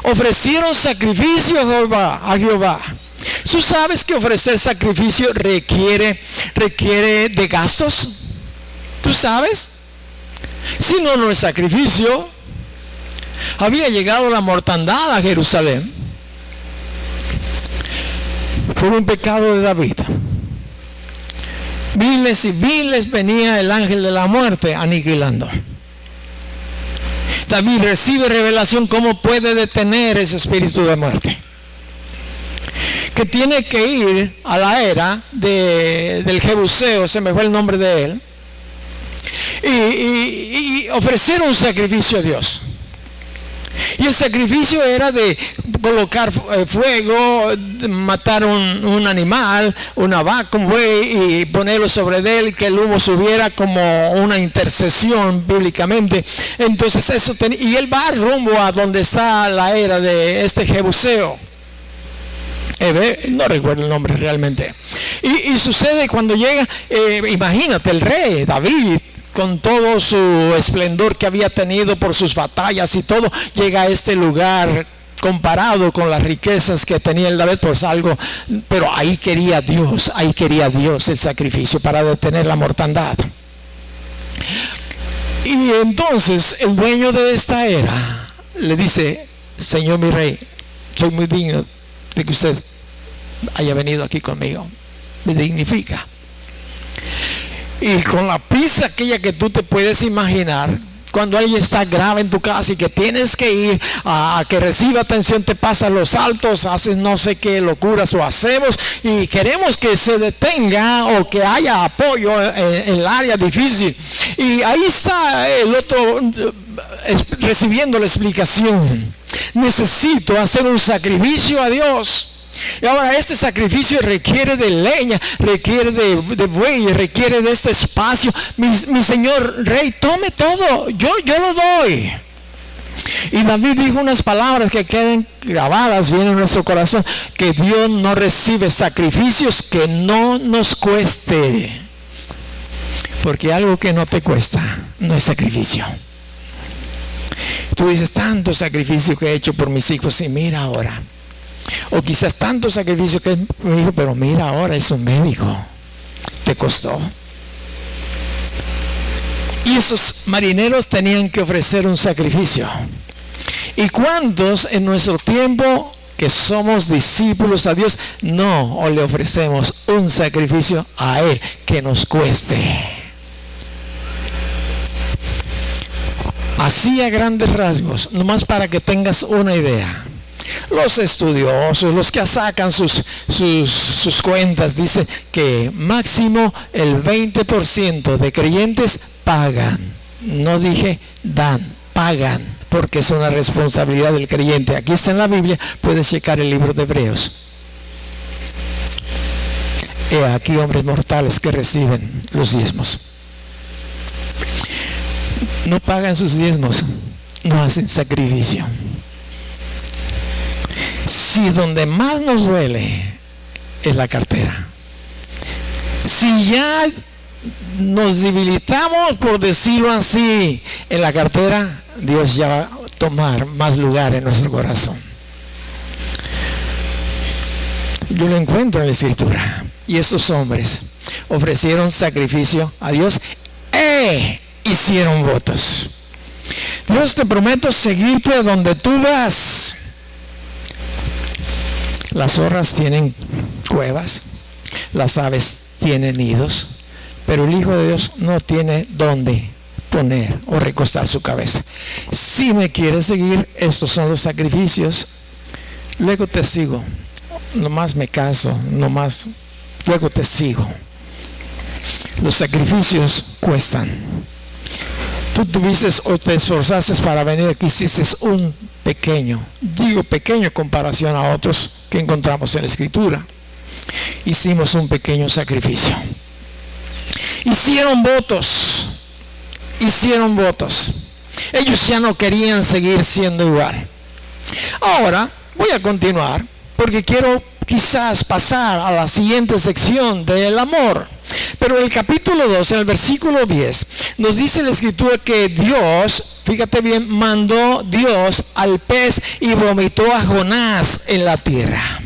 Ofrecieron sacrificio a Jehová. ¿Tú sabes que ofrecer sacrificio requiere de gastos? ¿Tú sabes? Si no, no es sacrificio. Había llegado la mortandad a Jerusalén por un pecado de David. Viles y viles venía el ángel de la muerte aniquilando. David recibe revelación cómo puede detener ese espíritu de muerte, que tiene que ir a la era del Jebuseo, se me fue el nombre de él, y ofrecer un sacrificio a Dios. Y el sacrificio era de colocar fuego, matar un animal, una vaca, un buey, y ponerlo sobre él, que el humo subiera como una intercesión bíblicamente. Entonces eso y él va rumbo a donde está la era de este Jebuseo. No recuerdo el nombre realmente. Y sucede cuando llega, imagínate, el rey David, con todo su esplendor que había tenido por sus batallas y todo, llega a este lugar comparado con las riquezas que tenía el David, pues algo, pero ahí quería Dios el sacrificio para detener la mortandad. Y entonces el dueño de esta era le dice, Señor mi rey, soy muy digno de que usted haya venido aquí conmigo, me dignifica. Y con la prisa aquella que tú te puedes imaginar, cuando alguien está grave en tu casa y que tienes que ir a que reciba atención, te pasas los saltos, haces no sé qué locuras o hacemos, y queremos que se detenga o que haya apoyo en el área difícil. Y ahí está el otro recibiendo la explicación. Necesito hacer un sacrificio a Dios. Y ahora este sacrificio requiere de leña, requiere de buey, requiere de este espacio. Mi señor rey, tome todo, yo lo doy. Y David dijo unas palabras que queden grabadas bien en nuestro corazón, que Dios no recibe sacrificios que no nos cueste, porque algo que no te cuesta no es sacrificio. Tú dices, tanto sacrificio que he hecho por mis hijos y mira ahora. O quizás tanto sacrificio que mi hijo, pero mira ahora, es un médico, te costó. Y esos marineros tenían que ofrecer un sacrificio. ¿Y cuántos en nuestro tiempo que somos discípulos a Dios no le ofrecemos un sacrificio a Él que nos cueste? Así a grandes rasgos, nomás para que tengas una idea. Los estudiosos, los que sacan sus cuentas, dicen que máximo el 20% de creyentes pagan. No dije dan, pagan, porque es una responsabilidad del creyente. Aquí está en la Biblia, puedes checar el libro de Hebreos. He aquí hombres mortales que reciben los diezmos. No pagan sus diezmos, no hacen sacrificio. Si donde más nos duele es la cartera, si ya nos debilitamos, por decirlo así, en la cartera, Dios ya va a tomar más lugar en nuestro corazón. Yo lo encuentro en la Escritura. Y estos hombres ofrecieron sacrificio a Dios e hicieron votos. Dios, te prometo seguirte a donde tú vas. Las zorras tienen cuevas, las aves tienen nidos, pero el Hijo de Dios no tiene dónde poner o recostar su cabeza. Si me quieres seguir, estos son los sacrificios. Luego te sigo. Nomás me caso, nomás luego te sigo. Los sacrificios cuestan. Tú tuviste o te esforzaste para venir aquí, hiciste un pequeño, digo pequeño en comparación a otros que encontramos en la Escritura. Hicimos un pequeño sacrificio. Hicieron votos. Ellos ya no querían seguir siendo igual. Ahora voy a continuar porque quiero quizás pasar a la siguiente sección del amor. Pero en el capítulo 2, en el versículo 10, nos dice la Escritura que Dios, fíjate bien, mandó Dios al pez y vomitó a Jonás en la tierra.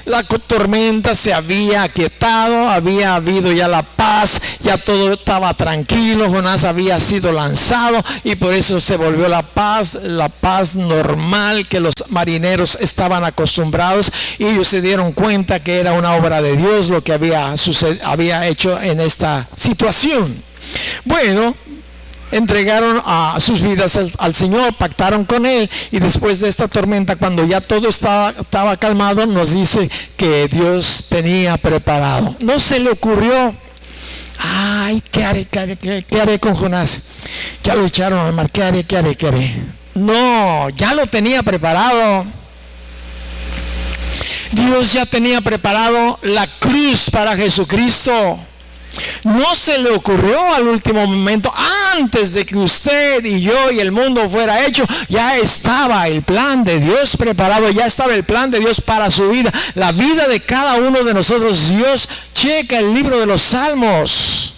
La tormenta se había aquietado, había habido ya la paz, ya todo estaba tranquilo, Jonás había sido lanzado y por eso se volvió la paz normal que los marineros estaban acostumbrados, y ellos se dieron cuenta que era una obra de Dios lo que había hecho en esta situación. Bueno, entregaron a sus vidas al Señor, pactaron con Él, y después de esta tormenta, cuando ya todo estaba calmado, nos dice que Dios tenía preparado. No se le ocurrió, ay, ¿qué haré con Jonás? Ya lo echaron al mar, ¿qué haré? No, ya lo tenía preparado. Dios ya tenía preparado la cruz para Jesucristo. No se le ocurrió al último momento, antes de que usted y yo y el mundo fuera hecho, ya estaba el plan de Dios preparado, ya estaba el plan de Dios para su vida, la vida de cada uno de nosotros. Dios, checa el libro de los Salmos.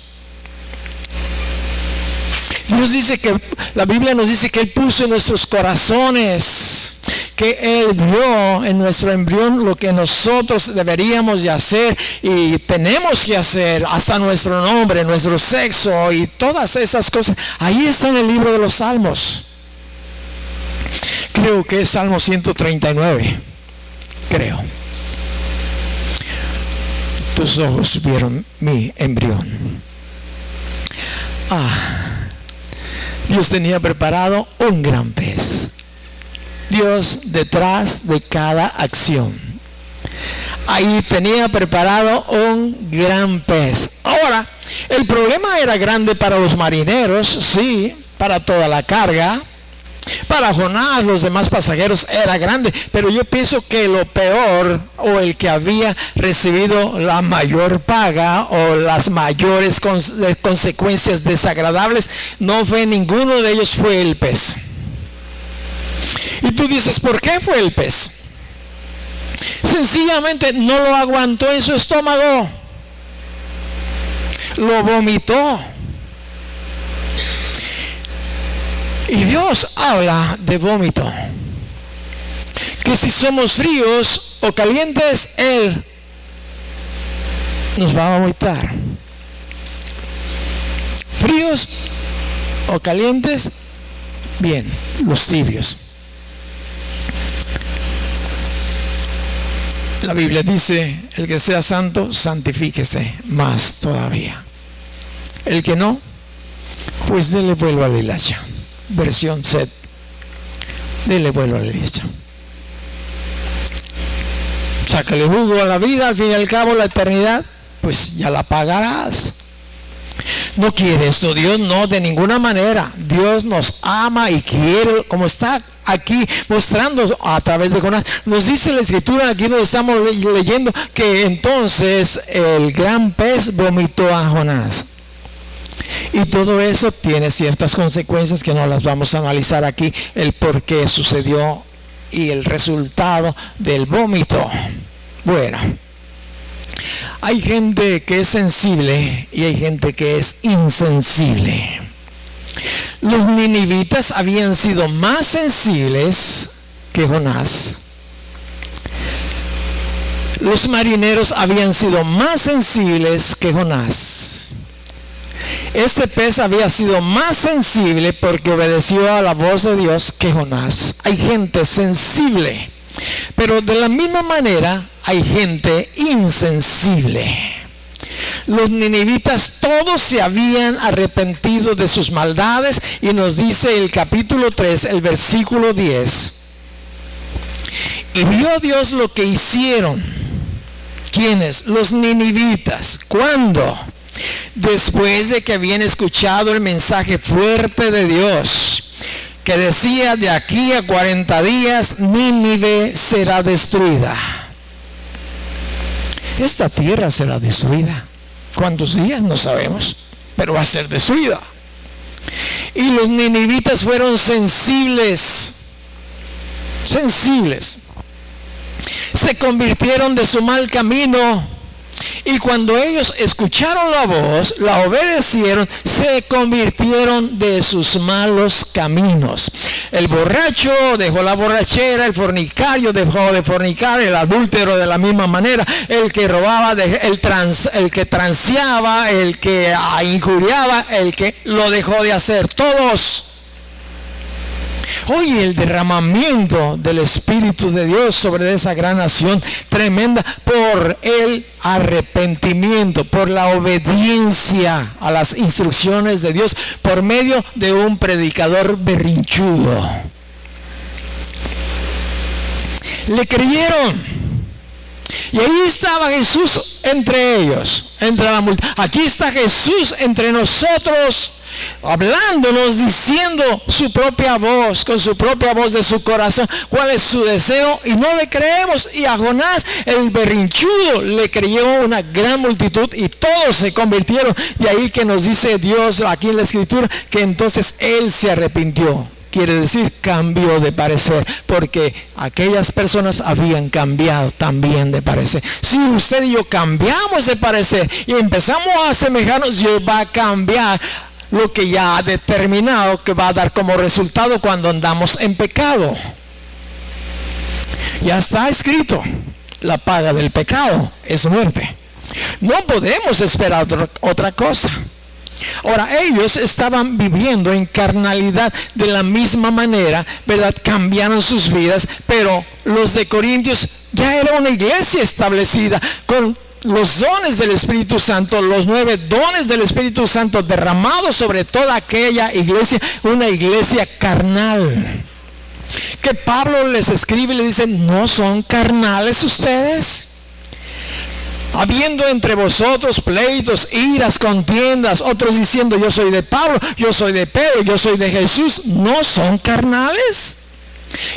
Dios dice que, la Biblia nos dice que Él puso en nuestros corazones, que Él vio en nuestro embrión lo que nosotros deberíamos de hacer y tenemos que hacer, hasta nuestro nombre, nuestro sexo y todas esas cosas. Ahí está en el libro de los Salmos. Creo que es Salmo 139. Creo. Tus ojos vieron mi embrión. Dios tenía preparado un gran pez. Dios detrás de cada acción. Ahí tenía preparado un gran pez. Ahora, el problema era grande para los marineros, sí, para toda la carga. Para Jonás, los demás pasajeros, era grande, pero yo pienso que lo peor, o el que había recibido la mayor paga o las mayores consecuencias desagradables, no fue ninguno de ellos, fue el pez. Y tú dices, ¿por qué fue el pez? Sencillamente no lo aguantó en su estómago, lo vomitó. Y Dios habla de vómito, que si somos fríos o calientes, Él nos va a vomitar. Fríos o calientes, bien, los tibios. La Biblia dice, el que sea santo, santifíquese más todavía. El que no, pues dele vuelo a la hilacha. Versión set, dele vuelo a la hilacha. sácale jugo a la vida, al fin y al cabo la eternidad, pues ya la pagarás. No quiere esto Dios, no, de ninguna manera. Dios nos ama y quiere, como está aquí mostrando a través de Jonás. Nos dice la escritura, aquí nos estamos leyendo, que entonces el gran pez vomitó a Jonás. Y todo eso tiene ciertas consecuencias que no las vamos a analizar aquí, el por qué sucedió y el resultado del vómito. Bueno, hay gente que es sensible y hay gente que es insensible. Los ninivitas habían sido más sensibles que Jonás. Los marineros habían sido más sensibles que Jonás. Este pez había sido más sensible porque obedeció a la voz de Dios que Jonás. Hay gente sensible, pero de la misma manera hay gente insensible. Los ninivitas todos se habían arrepentido de sus maldades, y nos dice el capítulo 3, el versículo 10. Y vio Dios lo que hicieron. ¿Quiénes? Los ninivitas. ¿Cuándo? Después de que habían escuchado el mensaje fuerte de Dios, que decía: de aquí a 40 días Nínive será destruida. Esta tierra será destruida. ¿Cuántos días? No sabemos, pero va a ser destruida. Y los ninivitas fueron sensibles. Se convirtieron de su mal camino. Y cuando ellos escucharon la voz, la obedecieron, se convirtieron de sus malos caminos. El borracho dejó la borrachera, el fornicario dejó de fornicar, el adúltero de la misma manera, el que robaba, el que transeaba, el que injuriaba, el que lo dejó de hacer. Todos. Hoy el derramamiento del Espíritu de Dios sobre esa gran nación tremenda por el arrepentimiento, por la obediencia a las instrucciones de Dios por medio de un predicador berrinchudo. Le creyeron. Y ahí estaba Jesús entre ellos, entre la multitud. Aquí está Jesús entre nosotros, hablándonos, diciendo su propia voz, con su propia voz de su corazón, cuál es su deseo, y no le creemos. Y a Jonás, el berrinchudo, le creyó una gran multitud y todos se convirtieron. Y ahí que nos dice Dios aquí en la escritura que entonces él se arrepintió. Quiere decir, cambió de parecer, porque aquellas personas habían cambiado también de parecer. Si usted y yo cambiamos de parecer y empezamos a asemejarnos, Dios va a cambiar lo que ya ha determinado que va a dar como resultado cuando andamos en pecado. Ya está escrito, la paga del pecado es muerte. No podemos esperar otra cosa. Ahora, ellos estaban viviendo en carnalidad de la misma manera, ¿verdad? Cambiaron sus vidas, pero los de Corintios ya era una iglesia establecida con los dones del Espíritu Santo, los 9 dones del Espíritu Santo derramados sobre toda aquella iglesia, una iglesia carnal. Que Pablo les escribe y le dice: ¿no son carnales ustedes? Habiendo entre vosotros pleitos, iras, contiendas, otros diciendo: yo soy de Pablo, yo soy de Pedro, yo soy de Jesús. ¿No son carnales?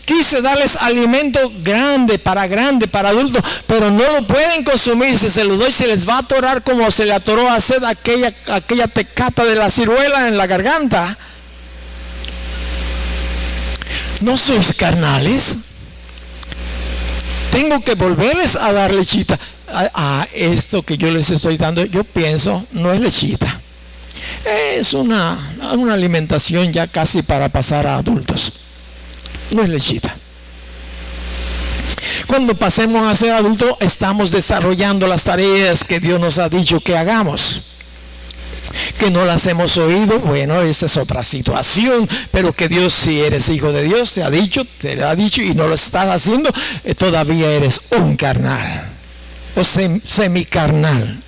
Quise darles alimento grande para adultos, pero no lo pueden consumir. Si se los doy, se les va a atorar como se le atoró a Sed aquella tecata de la ciruela en la garganta. ¿No sois carnales? Tengo que volverles a dar lechita. Esto que yo les estoy dando, yo pienso, no es lechita. Es una alimentación ya casi para pasar a adultos. No es lechita. Cuando pasemos a ser adultos, estamos desarrollando las tareas que Dios nos ha dicho que hagamos. Que no las hemos oído, bueno, esa es otra situación, pero que Dios, si eres hijo de Dios, te ha dicho y no lo estás haciendo, todavía eres un carnal o semicarnal.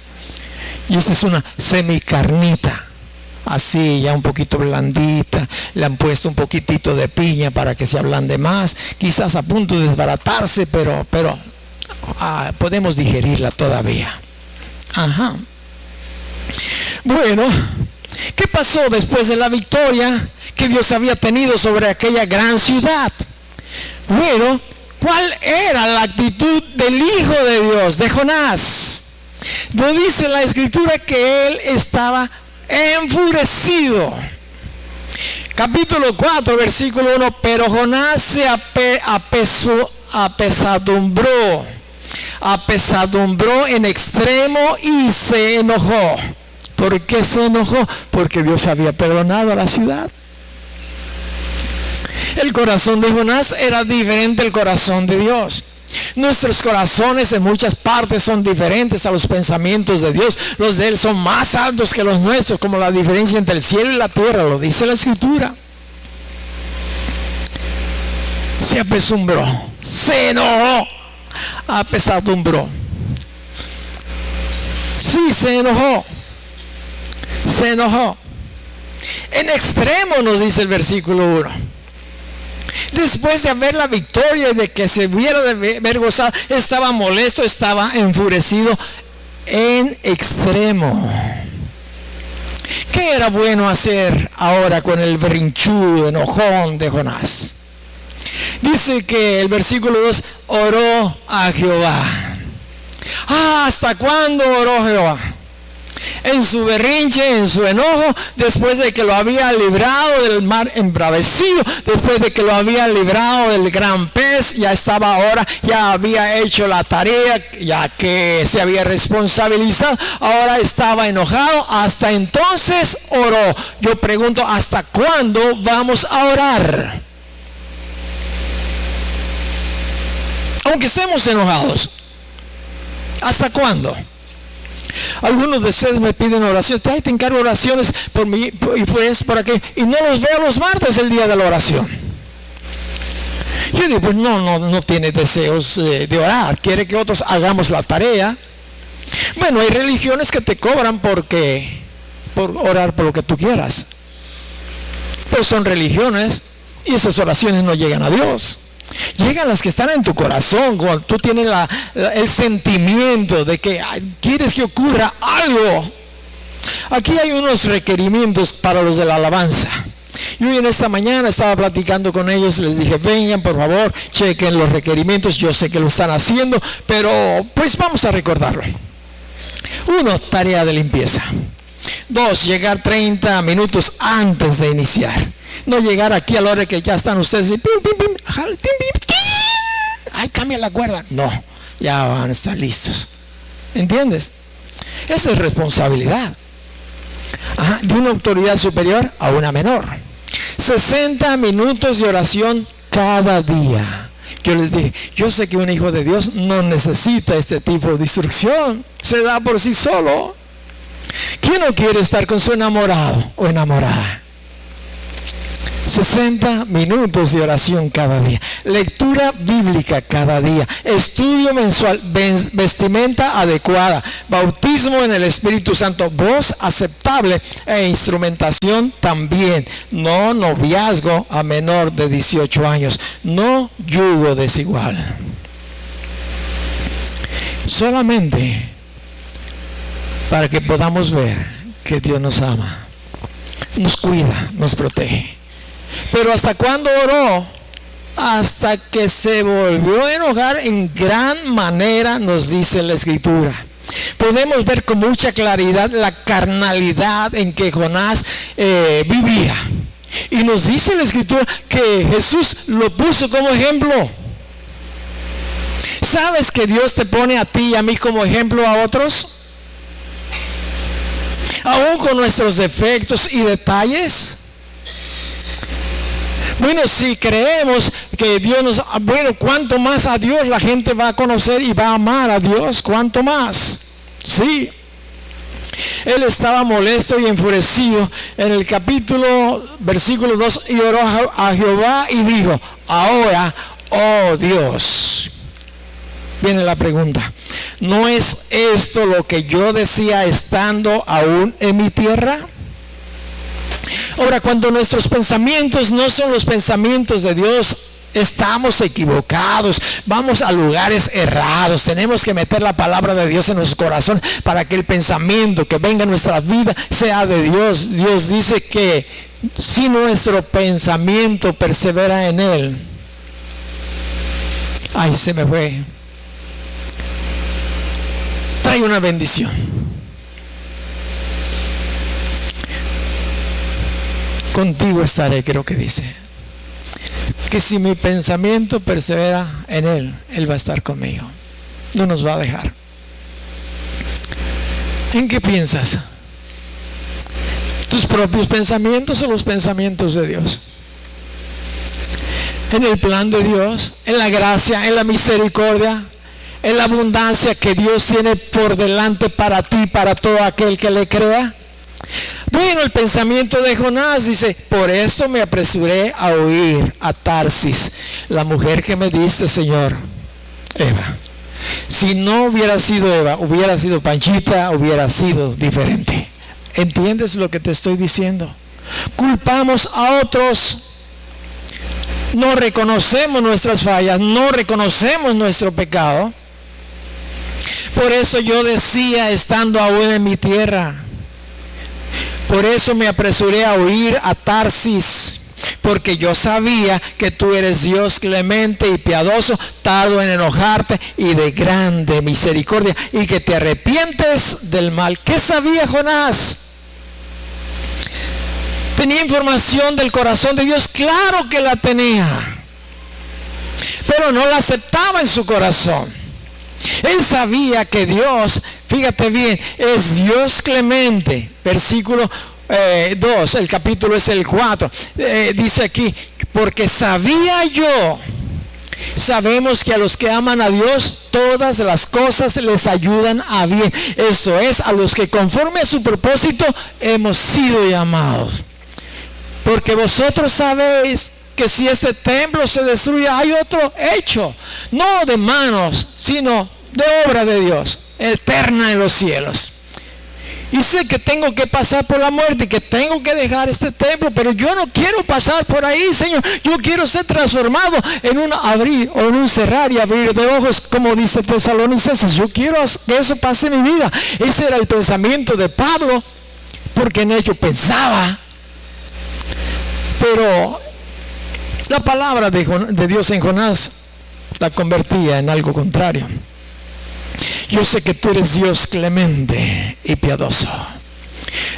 Y esta es una semicarnita, así ya un poquito blandita, le han puesto un poquitito de piña para que se ablande más, quizás a punto de desbaratarse, pero podemos digerirla todavía. Ajá. Bueno, ¿qué pasó después de la victoria que Dios había tenido sobre aquella gran ciudad? Bueno, ¿cuál era la actitud del Hijo de Dios, de Jonás? Nos dice la Escritura que él estaba enfurecido. Capítulo 4, versículo 1, pero Jonás se apesadumbró en extremo y se enojó. ¿Por qué se enojó? Porque Dios había perdonado a la ciudad. El corazón de Jonás era diferente al corazón de Dios. Nuestros corazones en muchas partes son diferentes a los pensamientos de Dios. Los de Él son más altos que los nuestros, como la diferencia entre el cielo y la tierra, lo dice la Escritura. Se apesadumbró, se enojó, apesadumbró. Sí, se enojó. En extremo, nos dice el versículo 1. Después de haber la victoria y de que se hubiera de haber gozado, estaba molesto, estaba enfurecido en extremo. ¿Qué era bueno hacer ahora con el berrinchudo, enojón de Jonás? Dice que el versículo 2, oró a Jehová. ¿Hasta cuándo oró Jehová? En su berrinche, en su enojo, después de que lo había librado del mar embravecido, después de que lo había librado del gran pez, ya estaba ahora, ya había hecho la tarea, ya que se había responsabilizado, ahora estaba enojado, hasta entonces oró. Yo pregunto, ¿hasta cuándo vamos a orar? Aunque estemos enojados, ¿hasta cuándo? Algunos de ustedes me piden oraciones. Te encargo oraciones por mí y pues por aquí, y no los veo los martes, el día de la oración. Yo digo, pues no tiene deseos de orar, quiere que otros hagamos la tarea. Bueno, hay religiones que te cobran por orar por lo que tú quieras, pero son religiones y esas oraciones no llegan a Dios. Llegan las que están en tu corazón, cuando tú tienes el sentimiento de que quieres que ocurra algo. Aquí hay unos requerimientos para los de la alabanza. Y hoy en esta mañana estaba platicando con ellos, les dije, vengan por favor, chequen los requerimientos. Yo sé que lo están haciendo, pero pues vamos a recordarlo. 1, tarea de limpieza. 2, llegar 30 minutos antes de iniciar. No llegar aquí a la hora que ya están ustedes y ay, cambia la cuerda. No, ya van a estar listos. ¿Entiendes? Esa es responsabilidad. De una autoridad superior a una menor. 60 minutos de oración cada día. Yo les dije, yo sé que un hijo de Dios no necesita este tipo de instrucción. Se da por sí solo. ¿Quién no quiere estar con su enamorado o enamorada? 60 minutos de oración cada día, lectura bíblica cada día, estudio mensual, vestimenta adecuada, bautismo en el Espíritu Santo, voz aceptable e instrumentación también, no noviazgo a menor de 18 años, no yugo desigual. Solamente para que podamos ver que Dios nos ama, nos cuida, nos protege. Pero ¿hasta cuándo oró? Hasta que se volvió a enojar en gran manera, nos dice la Escritura. Podemos ver con mucha claridad la carnalidad en que Jonás vivía. Y nos dice la Escritura que Jesús lo puso como ejemplo. ¿Sabes que Dios te pone a ti y a mí como ejemplo a otros? Aún con nuestros defectos y detalles. Bueno, si creemos que Dios nos... Bueno, ¿cuánto más a Dios la gente va a conocer y va a amar a Dios? ¿Cuánto más? Sí. Él estaba molesto y enfurecido. En el versículo 2, y oró a Jehová y dijo, ahora, oh Dios. Viene la pregunta, ¿no es esto lo que yo decía estando aún en mi tierra? Ahora, cuando nuestros pensamientos no son los pensamientos de Dios, Estamos equivocados, vamos a lugares errados. Tenemos que meter la palabra de Dios en nuestro corazón para que el pensamiento que venga en nuestra vida sea de Dios. Dios dice que si nuestro pensamiento persevera en Él, ay, se me fue, trae una bendición. Contigo estaré, creo que dice. Que si mi pensamiento persevera en Él, Él va a estar conmigo. No nos va a dejar. ¿En qué piensas? ¿Tus propios pensamientos o los pensamientos de Dios? En el plan de Dios, en la gracia, en la misericordia, en la abundancia que Dios tiene por delante para ti, para todo aquel que le crea. Bueno, el pensamiento de Jonás dice: por eso me apresuré a huir a Tarsis, la mujer que me diste, Señor, Eva. Si no hubiera sido Eva, hubiera sido Panchita, hubiera sido diferente. ¿Entiendes lo que te estoy diciendo? Culpamos a otros, no reconocemos nuestras fallas, no reconocemos nuestro pecado. Por eso yo decía, estando aún en mi tierra, por eso me apresuré a huir a Tarsis, porque yo sabía que tú eres Dios clemente y piadoso, tardo en enojarte y de grande misericordia, y que te arrepientes del mal. ¿Qué sabía Jonás? ¿Tenía información del corazón de Dios? Claro que la tenía, pero no la aceptaba en su corazón. Él sabía que Dios, fíjate bien, es Dios clemente. Versículo 2, el capítulo es el 4. Dice aquí: porque sabía yo. Sabemos que a los que aman a Dios, todas las cosas les ayudan a bien. Eso es, a los que conforme a su propósito hemos sido llamados. Porque vosotros sabéis que si este templo se destruye, hay otro hecho, no de manos, sino de obra de Dios, eterna en los cielos. Y sé que tengo que pasar por la muerte y que tengo que dejar este templo, pero yo no quiero pasar por ahí, Señor. Yo quiero ser transformado en un abrir o en un cerrar y abrir de ojos, como dice Tesalonicenses. Yo quiero que eso pase en mi vida. Ese era el pensamiento de Pablo, porque en ello pensaba. Pero la palabra de Dios en Jonás la convertía en algo contrario. Yo sé que tú eres Dios clemente y piadoso.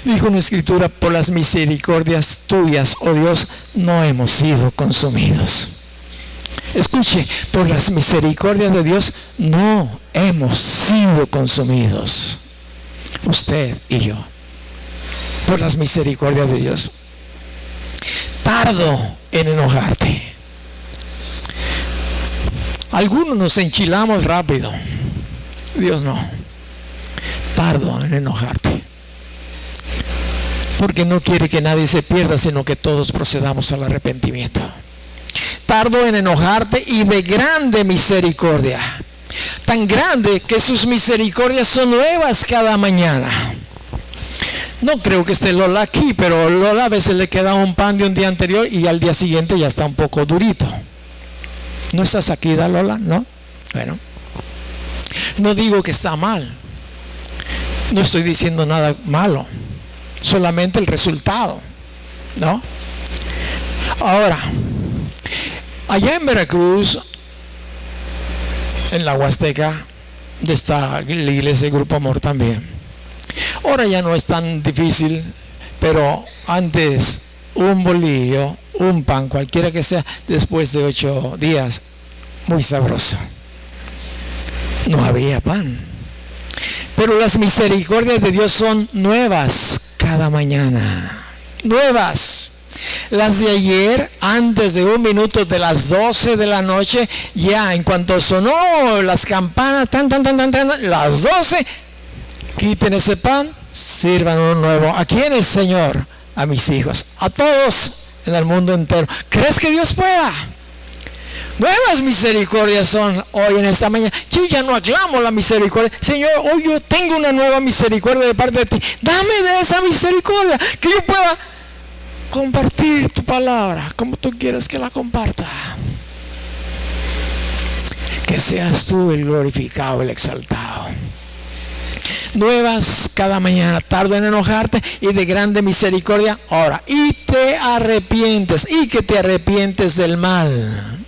Dijo una escritura: por las misericordias tuyas, oh Dios, no hemos sido consumidos. Escuche, por las misericordias de Dios no hemos sido consumidos. Usted y yo. Por las misericordias de Dios. Tardo en enojarte. Algunos nos enchilamos rápido. Dios no. Tardo en enojarte. Porque no quiere que nadie se pierda, sino que todos procedamos al arrepentimiento. Tardo en enojarte y de grande misericordia. Tan grande que sus misericordias son nuevas cada mañana. No creo que esté Lola aquí, pero Lola a veces le queda un pan de un día anterior y al día siguiente ya está un poco durito. ¿No estás aquí, Lola? ¿No? Bueno. No digo que está mal. No estoy diciendo nada malo. Solamente el resultado, ¿no? Ahora, allá en Veracruz, en la Huasteca, está la iglesia de Grupo Amor también. Ahora ya no es tan difícil, pero antes un bolillo, un pan, cualquiera que sea, después de 8 días, muy sabroso. No había pan. Pero las misericordias de Dios son nuevas cada mañana. Nuevas. Las de ayer, antes de 1 minuto de las 12 de la noche, ya en cuanto sonó las campanas, las 12, quiten ese pan, sirvan uno nuevo. ¿A quiénes, Señor? A mis hijos, a todos en el mundo entero. ¿Crees que Dios pueda? Nuevas misericordias son hoy en esta mañana. Yo ya no aclamo la misericordia. Señor, hoy yo tengo una nueva misericordia de parte de ti. Dame de esa misericordia, que yo pueda compartir tu palabra como tú quieres que la comparta. Que seas tú el glorificado, el exaltado. Nuevas cada mañana, tardo en enojarte y de grande misericordia ahora. Y te arrepientes, y que te arrepientes del mal.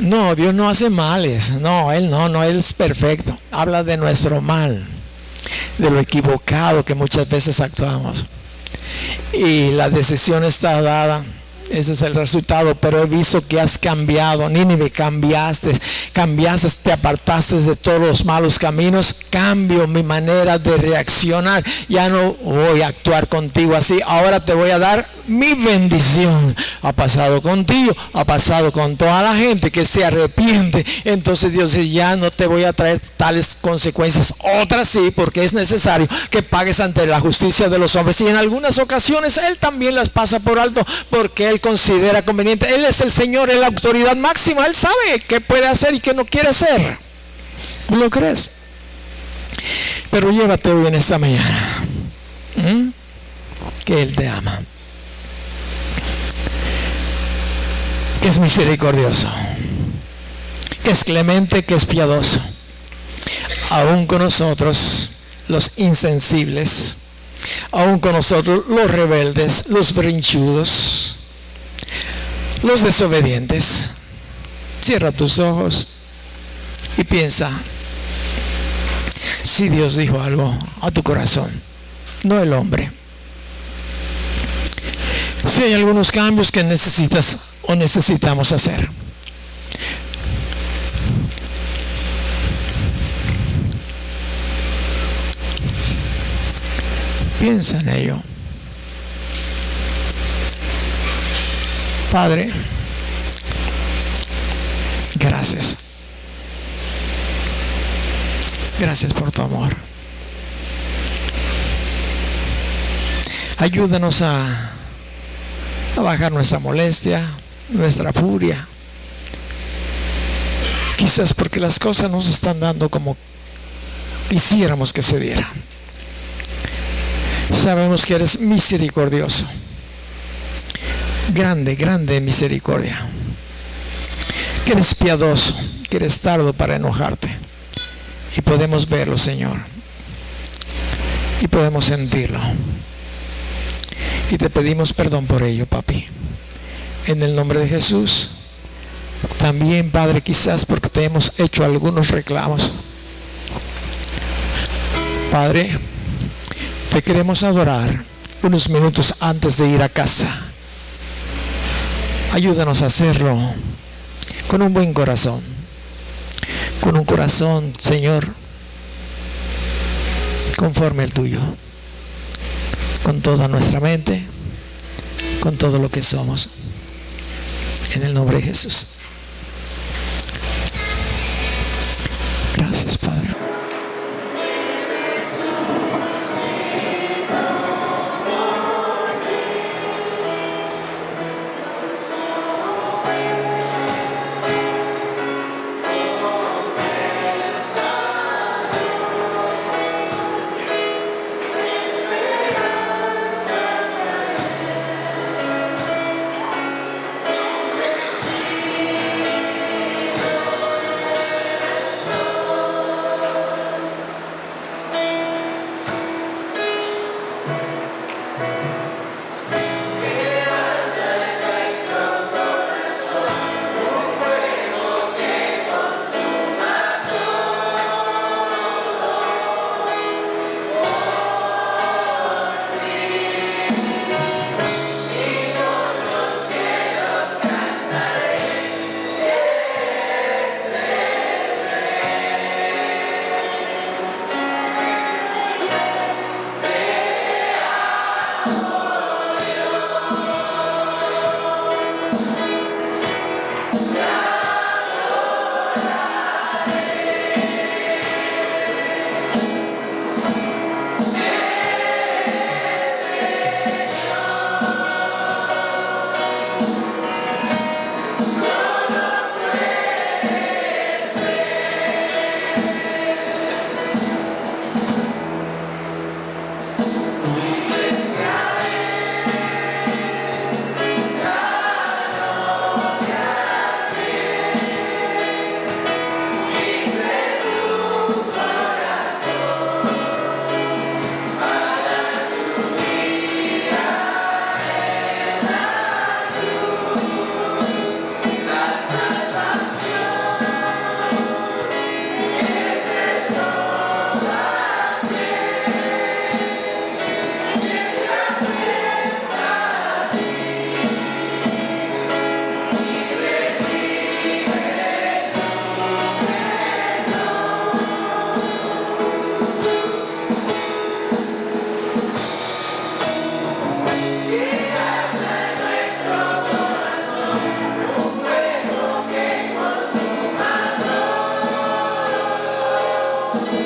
No, Dios no hace males. No, Él es perfecto. Habla de nuestro mal, de lo equivocado que muchas veces actuamos. Y la decisión está dada. Ese es el resultado, pero he visto que has cambiado. Nínive, cambiaste, te apartaste de todos los malos caminos. Cambio mi manera de reaccionar. Ya no voy a actuar contigo así. Ahora te voy a dar mi bendición. Ha pasado contigo, ha pasado con toda la gente que se arrepiente. Entonces Dios dice, ya no te voy a traer tales consecuencias. Otras sí, porque es necesario que pagues ante la justicia de los hombres. Y en algunas ocasiones Él también las pasa por alto, porque Él considera conveniente. Él es el Señor, es la autoridad máxima. Él sabe qué puede hacer y qué no quiere hacer. ¿Lo crees? Pero llévate hoy en esta mañana que Él te ama, que es misericordioso, que es clemente, que es piadoso, aún con nosotros los insensibles, aún con nosotros los rebeldes, los berrinchudos, los desobedientes. Cierra tus ojos y piensa si Dios dijo algo a tu corazón, no el hombre. Si hay algunos cambios que necesitas o necesitamos hacer. Piensa en ello. Padre, gracias. Gracias por tu amor. Ayúdanos a bajar nuestra molestia, nuestra furia. Quizás porque las cosas no se están dando como quisiéramos que se dieran. Sabemos que eres misericordioso. Grande, grande misericordia. Que eres piadoso, que eres tardo para enojarte. Y podemos verlo, Señor. Y podemos sentirlo. Y te pedimos perdón por ello, papi. En el nombre de Jesús. También, Padre, quizás porque te hemos hecho algunos reclamos. Padre, te queremos adorar unos minutos antes de ir a casa. Ayúdanos a hacerlo con un buen corazón. Con un corazón, Señor, conforme al tuyo. Con toda nuestra mente, con todo lo que somos. En el nombre de Jesús. Gracias, Padre. Thank you.